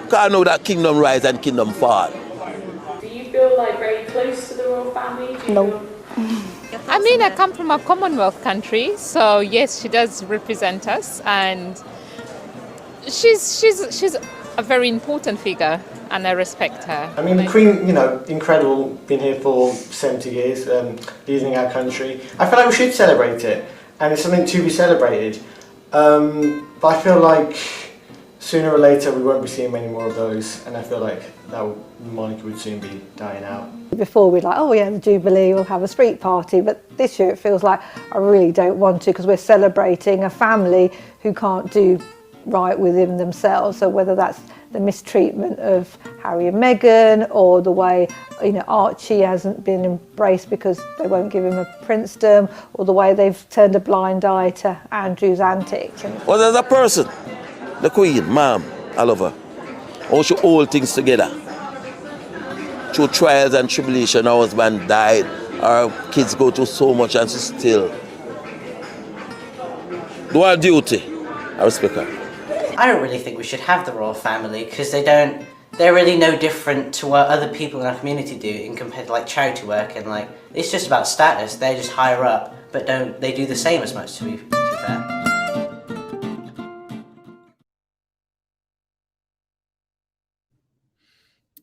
Because I know that kingdom rise and kingdom fall. Do you feel like very close to the royal family? Do you No. I mean, I come from a Commonwealth country, so yes, she does represent us, and she's a very important figure, and I respect her. I mean, the Queen, incredible, been here for 70 years, leading our country. I feel like we should celebrate it, and it's something to be celebrated. But I feel like sooner or later we won't be seeing many more of those, and I feel like the monarchy would soon be dying out. Before we'd like, oh yeah, the Jubilee, we'll have a street party, but this year it feels like I really don't want to because we're celebrating a family who can't do right within themselves. So whether that's the mistreatment of Harry and Meghan or the way Archie hasn't been embraced because they won't give him a princedom, or the way they've turned a blind eye to Andrew's antics. Well, as a person, the Queen, ma'am, I love her. How she hold things together. Through trials and tribulation, her husband died, our kids go through so much and she still do her duty. I respect her. I don't really think we should have the royal family because they're really no different to what other people in our community do in compared to like charity work, and like it's just about status. They're just higher up, but they do the same as much to be fair.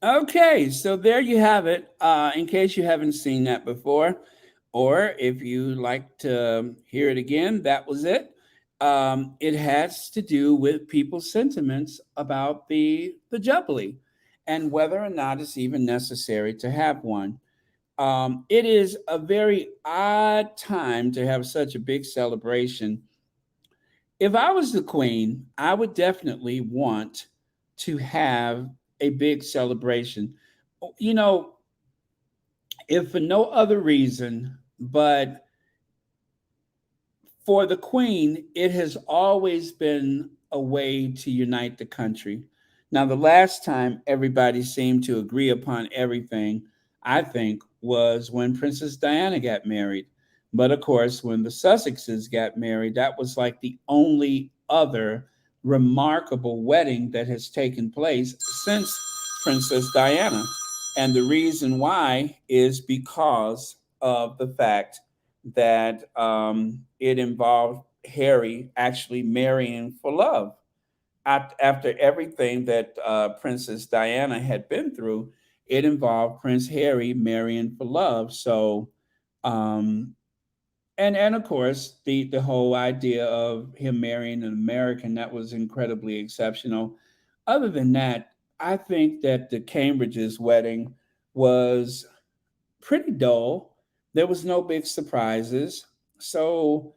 Okay, so there you have it. In case you haven't seen that before, or if you like to hear it again, that was it. It has to do with people's sentiments about the Jubilee and whether or not it's even necessary to have one. It is a very odd time to have such a big celebration. If I was the Queen, I would definitely want to have a big celebration. You know, if for no other reason, but for the Queen, it has always been a way to unite the country. Now, the last time everybody seemed to agree upon everything, I think, was when Princess Diana got married. But of course, when the Sussexes got married, that was like the only other remarkable wedding that has taken place since Princess Diana. And the reason why is because of the fact that it involved Harry actually marrying for love. After everything that Princess Diana had been through, it involved Prince Harry marrying for love. So, um, and of course, the whole idea of him marrying an American, that was incredibly exceptional. Other than that, I think that the Cambridge's wedding was pretty dull. There was no big surprises. So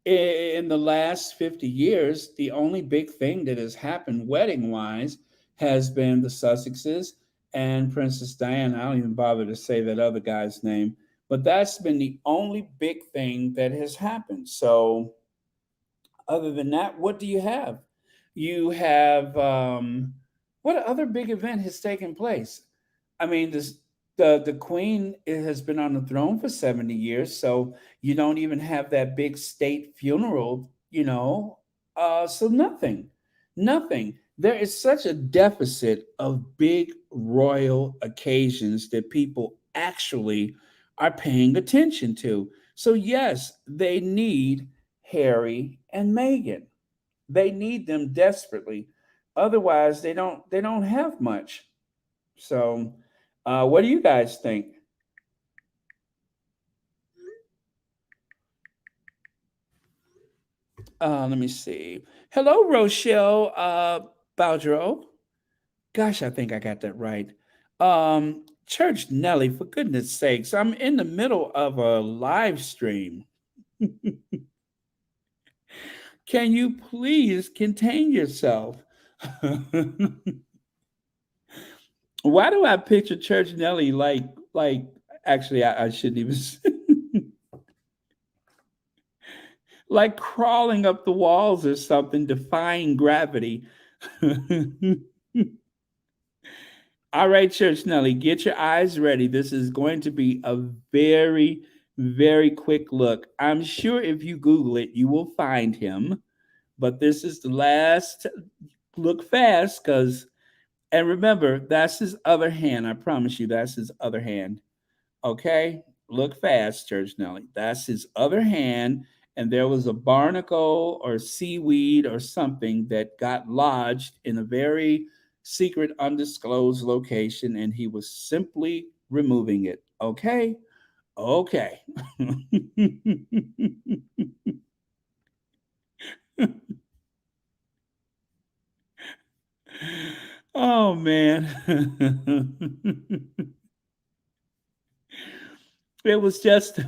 in the last 50 years, the only big thing that has happened wedding wise has been the Sussexes and Princess Diana. I don't even bother to say that other guy's name, but that's been the only big thing that has happened. So other than that, what do you have? You have what other big event has taken place? I mean, the queen has been on the throne for 70 years, so you don't even have that big state funeral, so nothing, nothing. There is such a deficit of big royal occasions that people actually are paying attention to. So yes, they need Harry and Meghan. They need them desperately. Otherwise, they don't have much. So, what do you guys think? Let me see. Hello, Rochelle Baudreau. Gosh, I think I got that right. Church Nelly, for goodness sakes, I'm in the middle of a live stream. Can you please contain yourself? Why do I picture Church Nelly like actually I shouldn't even like crawling up the walls or something, defying gravity. All right, Church Nelly, get your eyes ready. This is going to be a very, very quick look. I'm sure if you Google it, you will find him. But this is the last look fast because, and remember, that's his other hand. I promise you, that's his other hand. Okay, look fast, Church Nelly. That's his other hand. And there was a barnacle or seaweed or something that got lodged in a very secret, undisclosed location, and he was simply removing it. Okay, okay. Oh man. It was just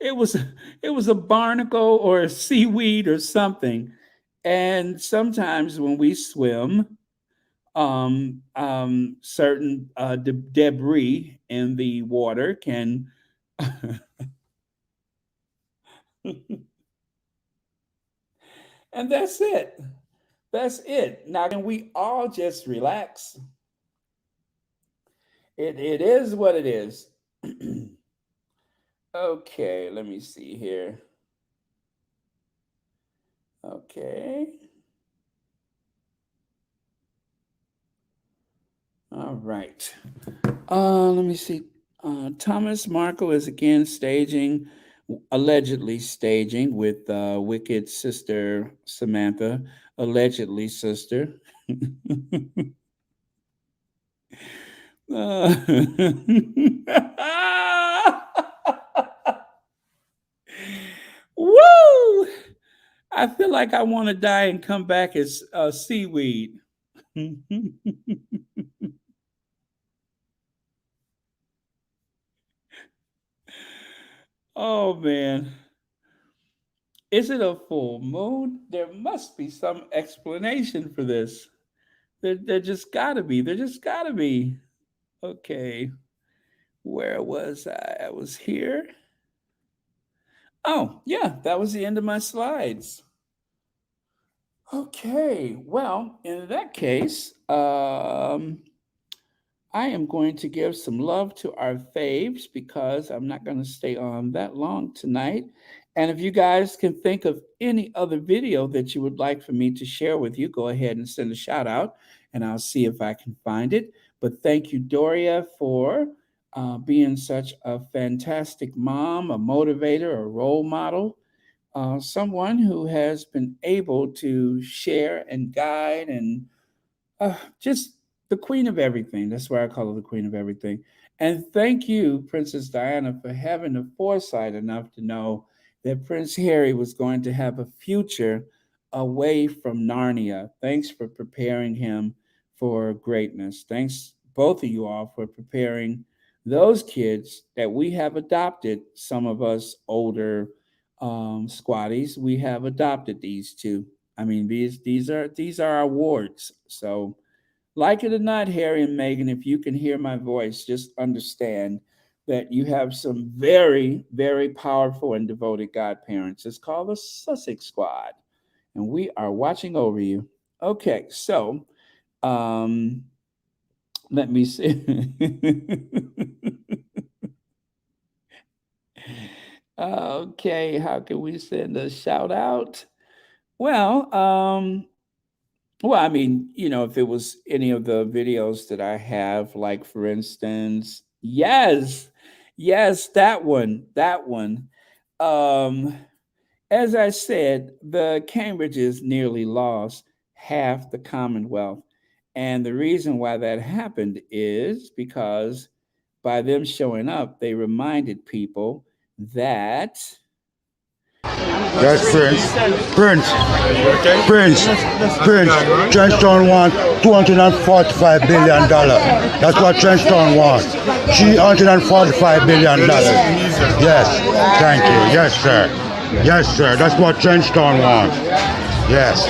it was it was a barnacle or a seaweed or something. And sometimes when we swim, certain debris in the water can and that's it. That's it. Now can we all just relax? It is what it is. Okay, let me see here. Okay. All right. Let me see. Thomas Markle is again staging, allegedly staging with Wicked sister Samantha, allegedly sister. Uh, Woo! I feel like I want to die and come back as seaweed. Oh man. Is it a full moon? There must be some explanation for this. There just gotta be. There just gotta be. Okay. Where was I? I was here. Oh, yeah, that was the end of my slides. Okay. Well, in that case, I am going to give some love to our faves because I'm not going to stay on that long tonight. And if you guys can think of any other video that you would like for me to share with you, go ahead and send a shout out and I'll see if I can find it. But thank you, Doria, for being such a fantastic mom, a motivator, a role model, someone who has been able to share and guide and just the queen of everything. That's why I call her the queen of everything. And thank you, Princess Diana, for having the foresight enough to know that Prince Harry was going to have a future away from Narnia. Thanks for preparing him for greatness. Thanks, both of you all, for preparing those kids that we have adopted. Some of us older squatties, we have adopted these two. I mean, these are our wards. So, like it or not, Harry and Meghan, if you can hear my voice, just understand that you have some very, very powerful and devoted godparents. It's called the Sussex Squad, and we are watching over you. Okay, so um, let me see. Okay, how can we send a shout out? Well, I mean, if it was any of the videos that I have, like for instance, yes, that one. Um, as I said, the Cambridges nearly lost half the Commonwealth. And the reason why that happened is because by them showing up, they reminded people that That's Prince. Trenchtown wants $245 billion. That's what Trenchtown wants. $345 billion. Yes, thank you. Yes, sir. Yes, sir. That's what Trenchtown wants. Yes.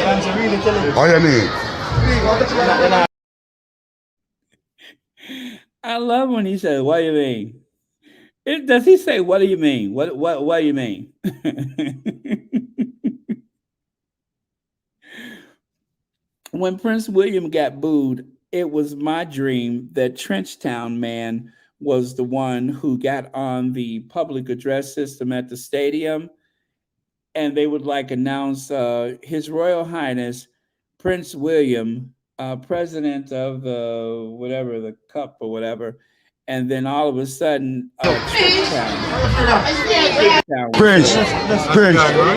What do you mean? I love when he says, "What do you mean?" Does he say, "What do you mean? What do you mean?" When Prince William got booed, it was my dream that Trenchtown Man was the one who got on the public address system at the stadium, and they would like announce His Royal Highness Prince William, president of the whatever the cup or whatever, and then all of a sudden, Prince.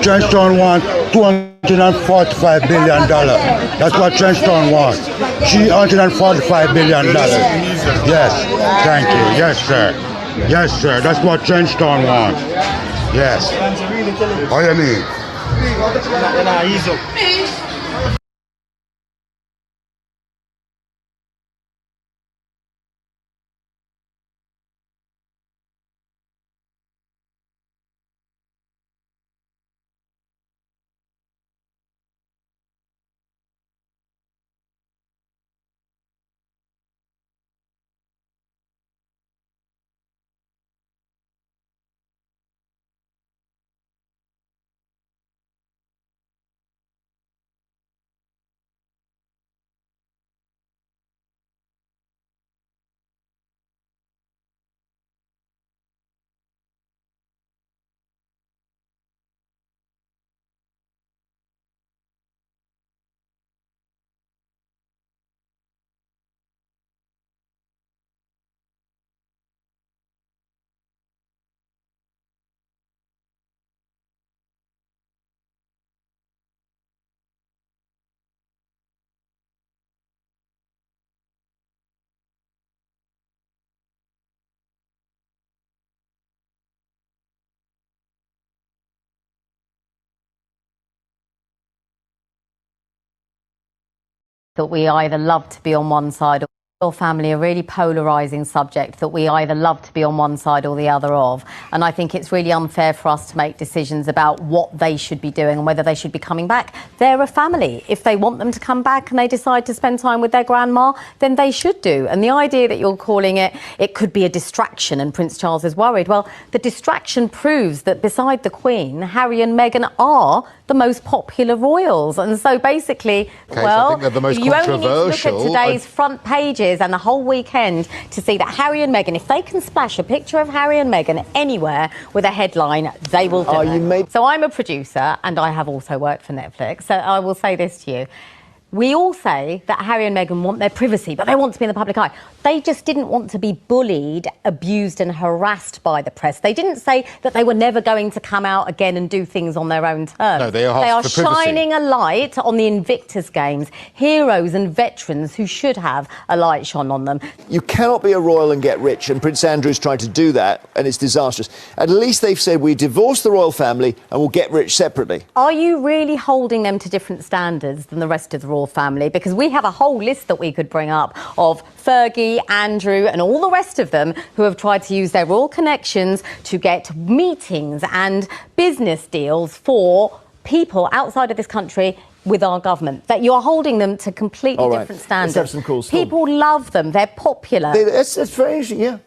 Trenchtown wants $245 billion. That's what Trenchtown wants. $345 billion. Yes, thank you. Yes, sir. Yes, sir. That's what Trenchtown wants. Yes. What do you mean? that we either love to be on one side or your family, a really polarising subject that we either love to be on one side or the other of. And I think it's really unfair for us to make decisions about what they should be doing and whether they should be coming back. They're a family. If they want them to come back and they decide to spend time with their grandma, then they should do. And the idea that you're calling it could be a distraction and Prince Charles is worried. Well, the distraction proves that beside the Queen, Harry and Meghan are the most popular royals. And so basically, Okay, so I think they're the most you only need to look at controversial. today's front pages and the whole weekend to see that Harry and Meghan, if they can splash a picture of Harry and Meghan anywhere with a headline, they will do it. So I'm a producer and I have also worked for Netflix. So I will say this to you. We all say that Harry and Meghan want their privacy, but they want to be in the public eye. They just didn't want to be bullied, abused and harassed by the press. They didn't say that they were never going to come out again and do things on their own terms. No, they are for privacy. Shining a light on the Invictus Games, heroes and veterans who should have a light shone on them. You cannot be a royal and get rich, and Prince Andrew's tried to do that, and it's disastrous. At least they've said, we divorce the royal family and we'll get rich separately. Are you really holding them to different standards than the rest of the royal family? Because we have a whole list that we could bring up of Fergie, Andrew and all the rest of them who have tried to use their royal connections to get meetings and business deals for people outside of this country with our government. That you're holding them to completely different standards. Let's have some calls. People love them. They're popular. That's very interesting, yeah.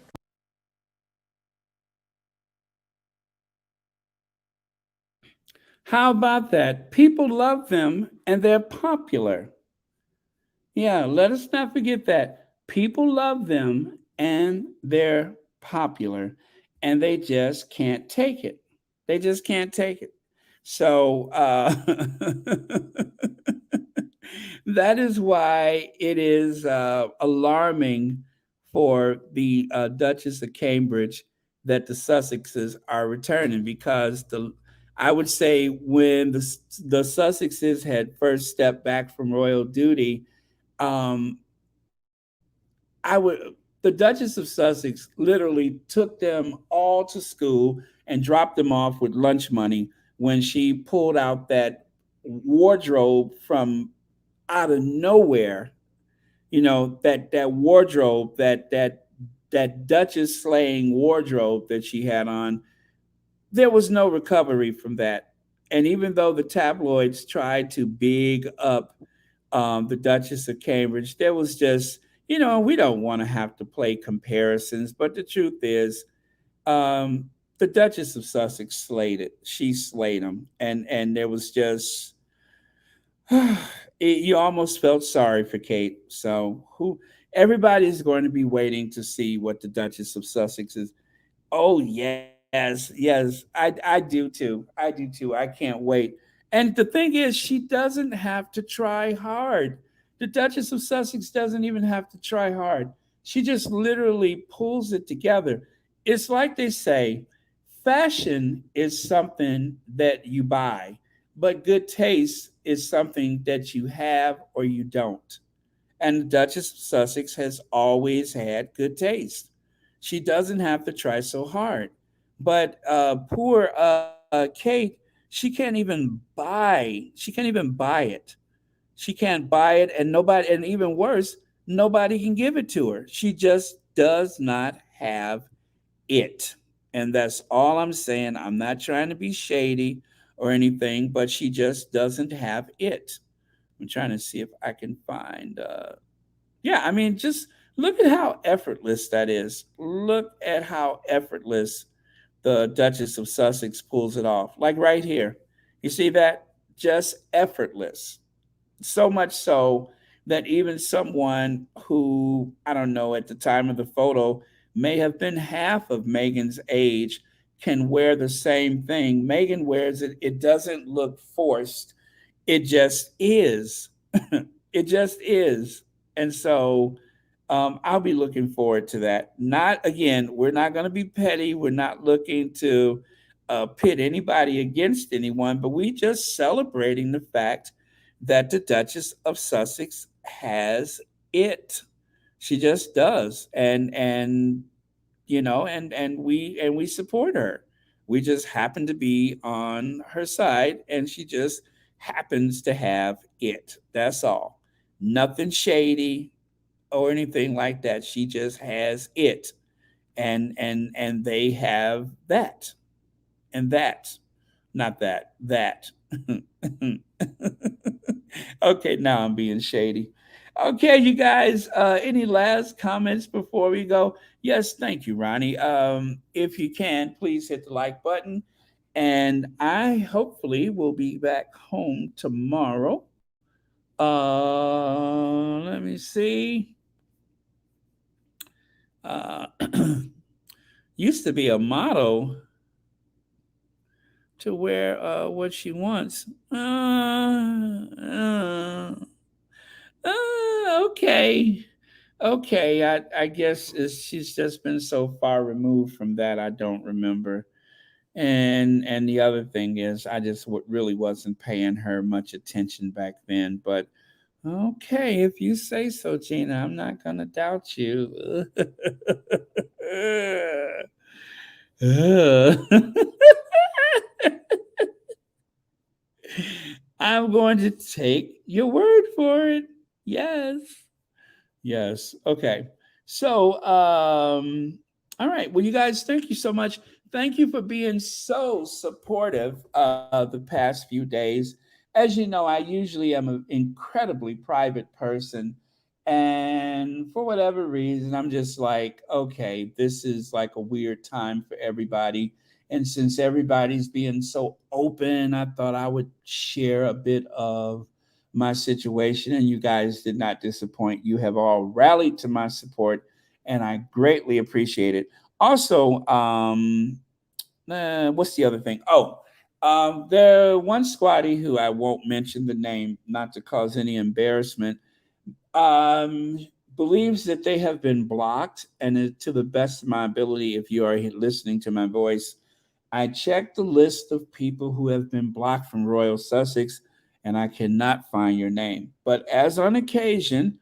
How about that? People love them and they're popular. Yeah, let us not forget that. People love them and they're popular, and they just can't take it. They just can't take it. So that is why it is alarming for the Duchess of Cambridge that the Sussexes are returning, because I would say when the Sussexes had first stepped back from royal duty, the Duchess of Sussex literally took them all to school and dropped them off with lunch money when she pulled out that wardrobe from out of nowhere. You know, that wardrobe, that Duchess slaying wardrobe that she had on. There was no recovery from that. And even though the tabloids tried to big up the Duchess of Cambridge, there was just, we don't want to have to play comparisons, but the truth is, the Duchess of Sussex slayed it. She slayed them, and there was just you almost felt sorry for Kate. So everybody's going to be waiting to see what the Duchess of Sussex is. Oh yes, I do too. I do too. I can't wait. And the thing is, she doesn't have to try hard. The Duchess of Sussex doesn't even have to try hard. She just literally pulls it together. It's like they say, fashion is something that you buy, but good taste is something that you have or you don't. And the Duchess of Sussex has always had good taste. She doesn't have to try so hard. But poor Kate, she can't even buy. She can't even buy it. She can't buy it, and even worse, nobody can give it to her. She just does not have it. And that's all I'm saying. I'm not trying to be shady or anything, but she just doesn't have it. I'm trying to see if I can find just look at how effortless that is. Look at how effortless the Duchess of Sussex pulls it off. Like right here. You see that? Just effortless. So much so that even someone who, I don't know, at the time of the photo may have been half of Meghan's age can wear the same thing. Meghan wears it. It doesn't look forced. It just is. It just is. And so I'll be looking forward to that. We're not going to be petty. We're not looking to pit anybody against anyone, but we just celebrating the fact that the Duchess of Sussex has it. She just does. And we support her. We just happen to be on her side, and she just happens to have it. That's all. Nothing shady or anything like that. She just has it. And they have that. And that. Not that. That. Okay, now I'm being shady. Okay, you guys, any last comments before we go? Yes, thank you, Ronnie. If you can, please hit the like button And I hopefully will be back home tomorrow. Let me see. Uh, used to be a motto to wear what she wants. Okay. Okay, I guess she's just been so far removed from that, I don't remember. And the other thing is, I just really wasn't paying her much attention back then. But okay, if you say so, Gina, I'm not gonna doubt you. I'm going to take your word for it. Yes. Yes. Okay. So, all right. Well, you guys, thank you so much. Thank you for being so supportive the past few days. As you know, I usually am an incredibly private person. And for whatever reason, I'm just like, okay, this is like a weird time for everybody. And since everybody's being so open, I thought I would share a bit of my situation, and you guys did not disappoint. You have all rallied to my support, and I greatly appreciate it. Also, what's the other thing? Oh, the one squatty who I won't mention the name, not to cause any embarrassment, um, believes that they have been blocked, and to the best of my ability, if you are listening to my voice, I checked the list of people who have been blocked from Royal Sussex, and I cannot find your name. But as on occasion,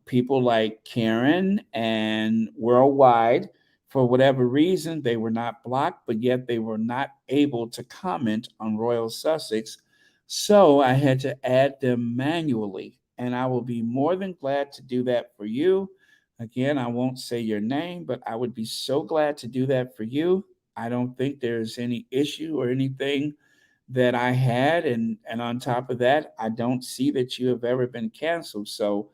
people like Karen and Worldwide, for whatever reason, they were not blocked, but yet they were not able to comment on Royal Sussex. So I had to add them manually, and I will be more than glad to do that for you. Again, I won't say your name, but I would be so glad to do that for you. I don't think there's any issue or anything that I had. And on top of that, I don't see that you have ever been canceled. So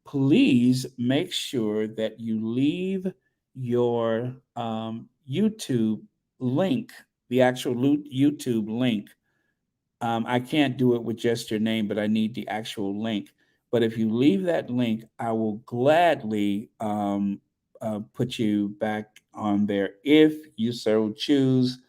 please make sure that you leave your YouTube link, the actual YouTube link. I can't do it with just your name, but I need the actual link. But if you leave that link, I will gladly put you back on there if you so choose.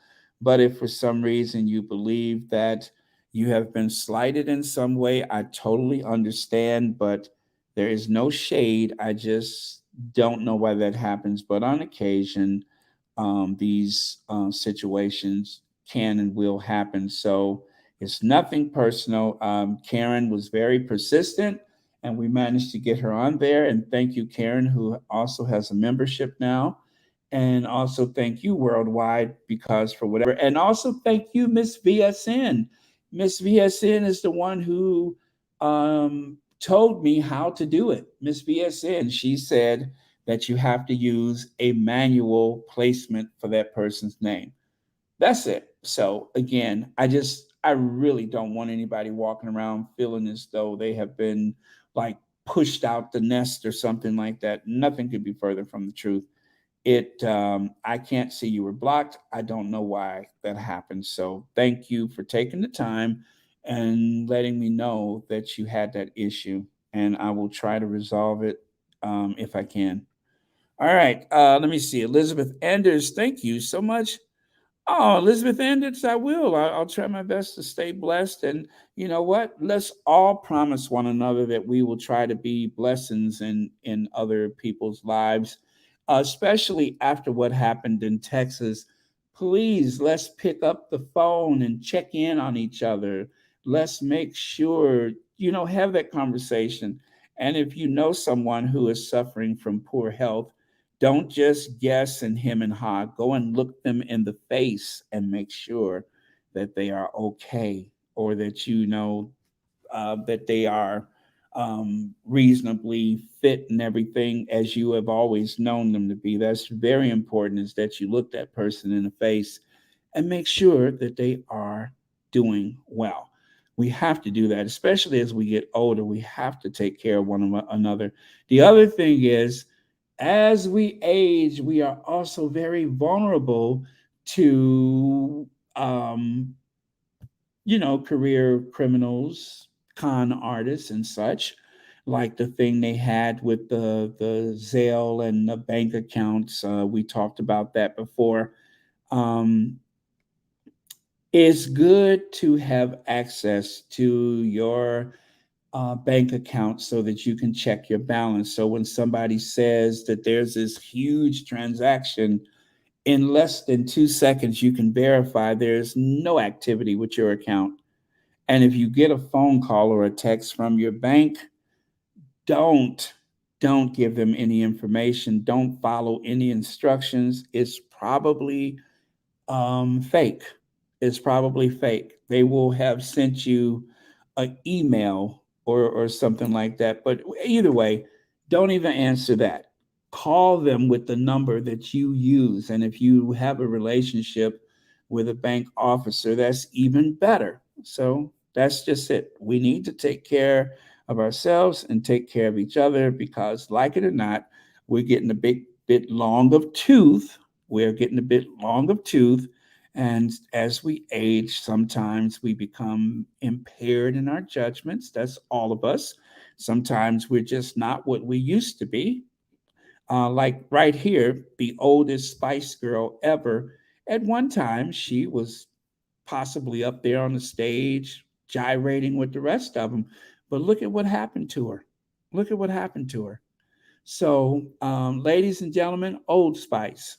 But if for some reason you believe that you have been slighted in some way, I totally understand, but there is no shade. I just don't know why that happens. But on occasion, these situations can and will happen. So it's nothing personal. Karen was very persistent, and we managed to get her on there. And thank you, Karen, who also has a membership now. And also thank you, Worldwide, because for whatever. And also thank you, Miss VSN. Miss VSN is the one who told me how to do it. Miss VSN, she said that you have to use a manual placement for that person's name. That's it. So again, I really don't want anybody walking around feeling as though they have been like pushed out the nest or something like that. Nothing could be further from the truth. I can't see you were blocked. I don't know why that happened. So thank you for taking the time and letting me know that you had that issue, and I will try to resolve it if I can. All right. Let me see. Elizabeth Anders, thank you so much. Oh, Elizabeth Anders, I will. I'll try my best to stay blessed. And you know what? Let's all promise one another that we will try to be blessings in other people's lives, especially after what happened in Texas. Please, let's pick up the phone and check in on each other. Let's make sure, have that conversation. And if you know someone who is suffering from poor health, don't just guess and hem and haw. Go and look them in the face and make sure that they are okay, or that that they are reasonably fit and everything as you have always known them to be. That's very important, is that you look that person in the face and make sure that they are doing well. We have to do that, especially as we get older. We have to take care of one another. The other thing is, as we age, we are also very vulnerable to um, career criminals, con artists, and such, like the thing they had with the Zelle and the bank accounts. We talked about that before. Um, it's good to have access to your bank account so that you can check your balance. So when somebody says that there's this huge transaction, in less than 2 seconds, you can verify there's no activity with your account. And if you get a phone call or a text from your bank, don't don't give them any information. Don't follow any instructions. It's probably fake. It's probably fake. They will have sent you an email or something like that. But either way, don't even answer that. Call them with the number that you use. And if you have a relationship with a bank officer, that's even better. So that's just it. We need to take care of ourselves and take care of each other because, like it or not, we're getting a bit long of tooth. We're getting a bit long of tooth. And as we age, sometimes we become impaired in our judgments. That's all of us. Sometimes we're just not what we used to be. Like right here, the oldest Spice Girl ever. At one time, she was possibly up there on the stage, gyrating with the rest of them. But look at what happened to her. Look at what happened to her. So, ladies and gentlemen, Old Spice.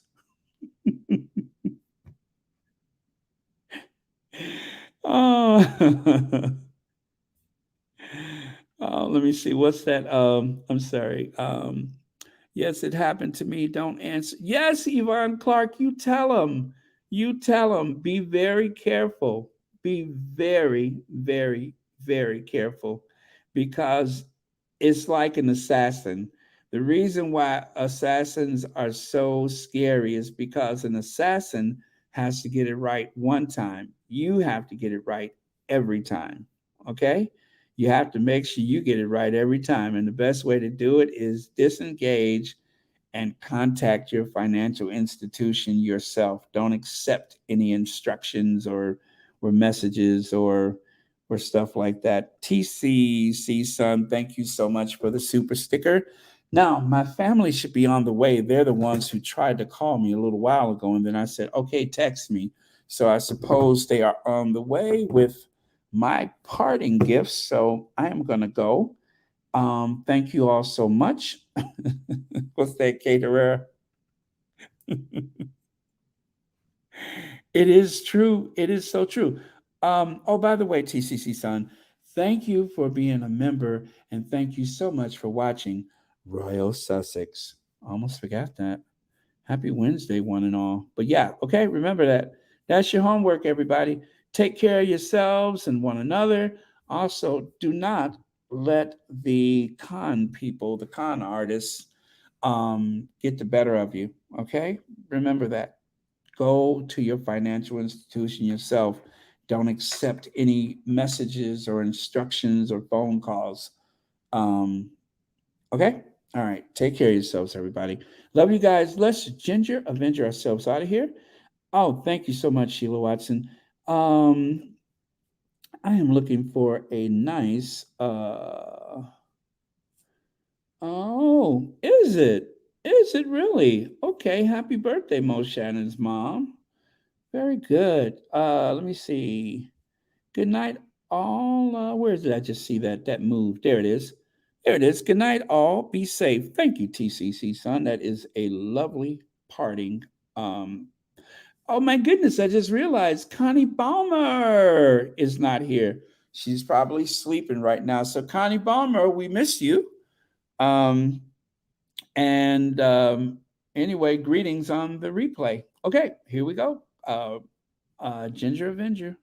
Oh, oh, let me see. What's that? I'm sorry. Yes, it happened to me. Don't answer. Yes, Yvonne Clark, you tell him. You tell him. Be very careful. Be very, very, very careful because it's like an assassin. The reason why assassins are so scary is because an assassin has to get it right one time. You have to get it right every time. Okay? You have to make sure you get it right every time. And the best way to do it is disengage and contact your financial institution yourself. Don't accept any instructions or messages or stuff like that. TCC son, thank you so much for the super sticker. Now, my family should be on the way. They're the ones who tried to call me a little while ago, and then I said, okay, text me. So I suppose they are on the way with my parting gifts. So I am going to go. Thank you all so much. What's that, caterer? It is true. It is so true. Oh, by the way, TCC son, thank you for being a member, and thank you so much for watching Royal Sussex. Almost forgot that. Happy Wednesday, one and all. But yeah, okay, remember that. That's your homework, everybody. Take care of yourselves and one another. Also, do not let the con people, the con artists, get the better of you. Okay? Remember that. Go to your financial institution yourself. Don't accept any messages or instructions or phone calls. Okay? All right. Take care of yourselves, everybody. Love you guys. Let's avenger ourselves out of here. Oh, thank you so much, Sheila Watson. I am looking for a nice oh, is it? Is it really? Okay, happy birthday, Mo Shannon's mom. Very good. Let me see. Good night, all. Where did I just see that move? There it is. There it is. Good night, all. Be safe. Thank you, TCC son. That is a lovely parting. Oh my goodness! I just realized Connie Balmer is not here. She's probably sleeping right now. So Connie Balmer, we miss you. Anyway, greetings on the replay. Okay, here we go. Ginger Avenger.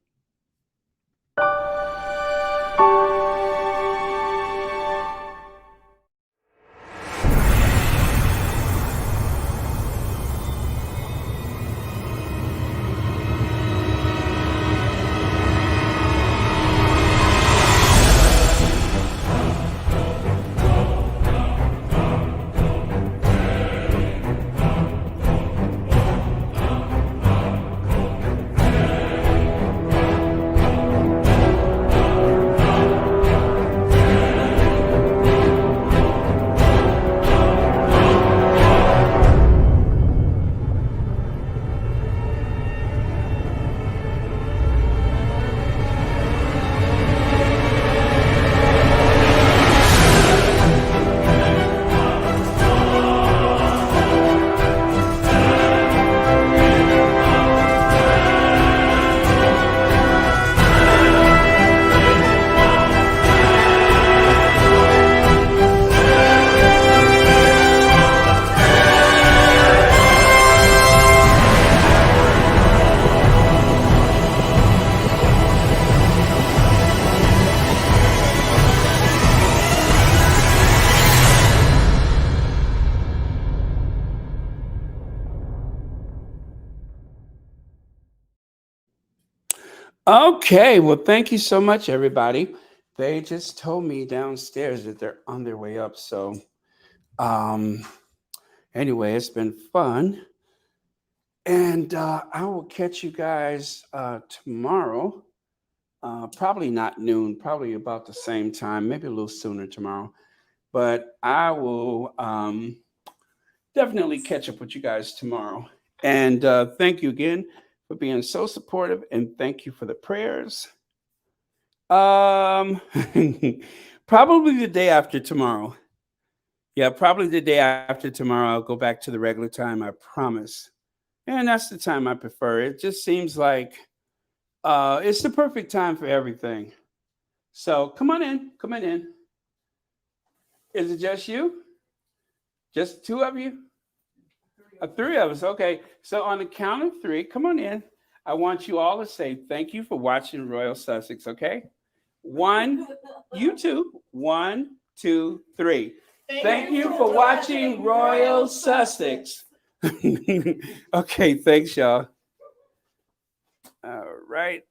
Okay, well, thank you so much, everybody. They just told me downstairs that they're on their way up. So, um, anyway, it's been fun. And I will catch you guys tomorrow. Probably not noon, probably about the same time, maybe a little sooner tomorrow. But I will definitely catch up with you guys tomorrow. And thank you again for being so supportive, and thank you for the prayers. Um, probably the day after tomorrow. Yeah, probably the day after tomorrow. I'll go back to the regular time. I promise. And that's the time I prefer. It just seems like it's the perfect time for everything. So come on in. Come on in. Is it just you? Just two of you? Three of us. Okay. So on the count of three, come on in. I want you all to say thank you for watching Royal Sussex. Okay. One, you two. 1, 2, 3. Thank you for watching Royal Sussex. Okay. Thanks, y'all. All right.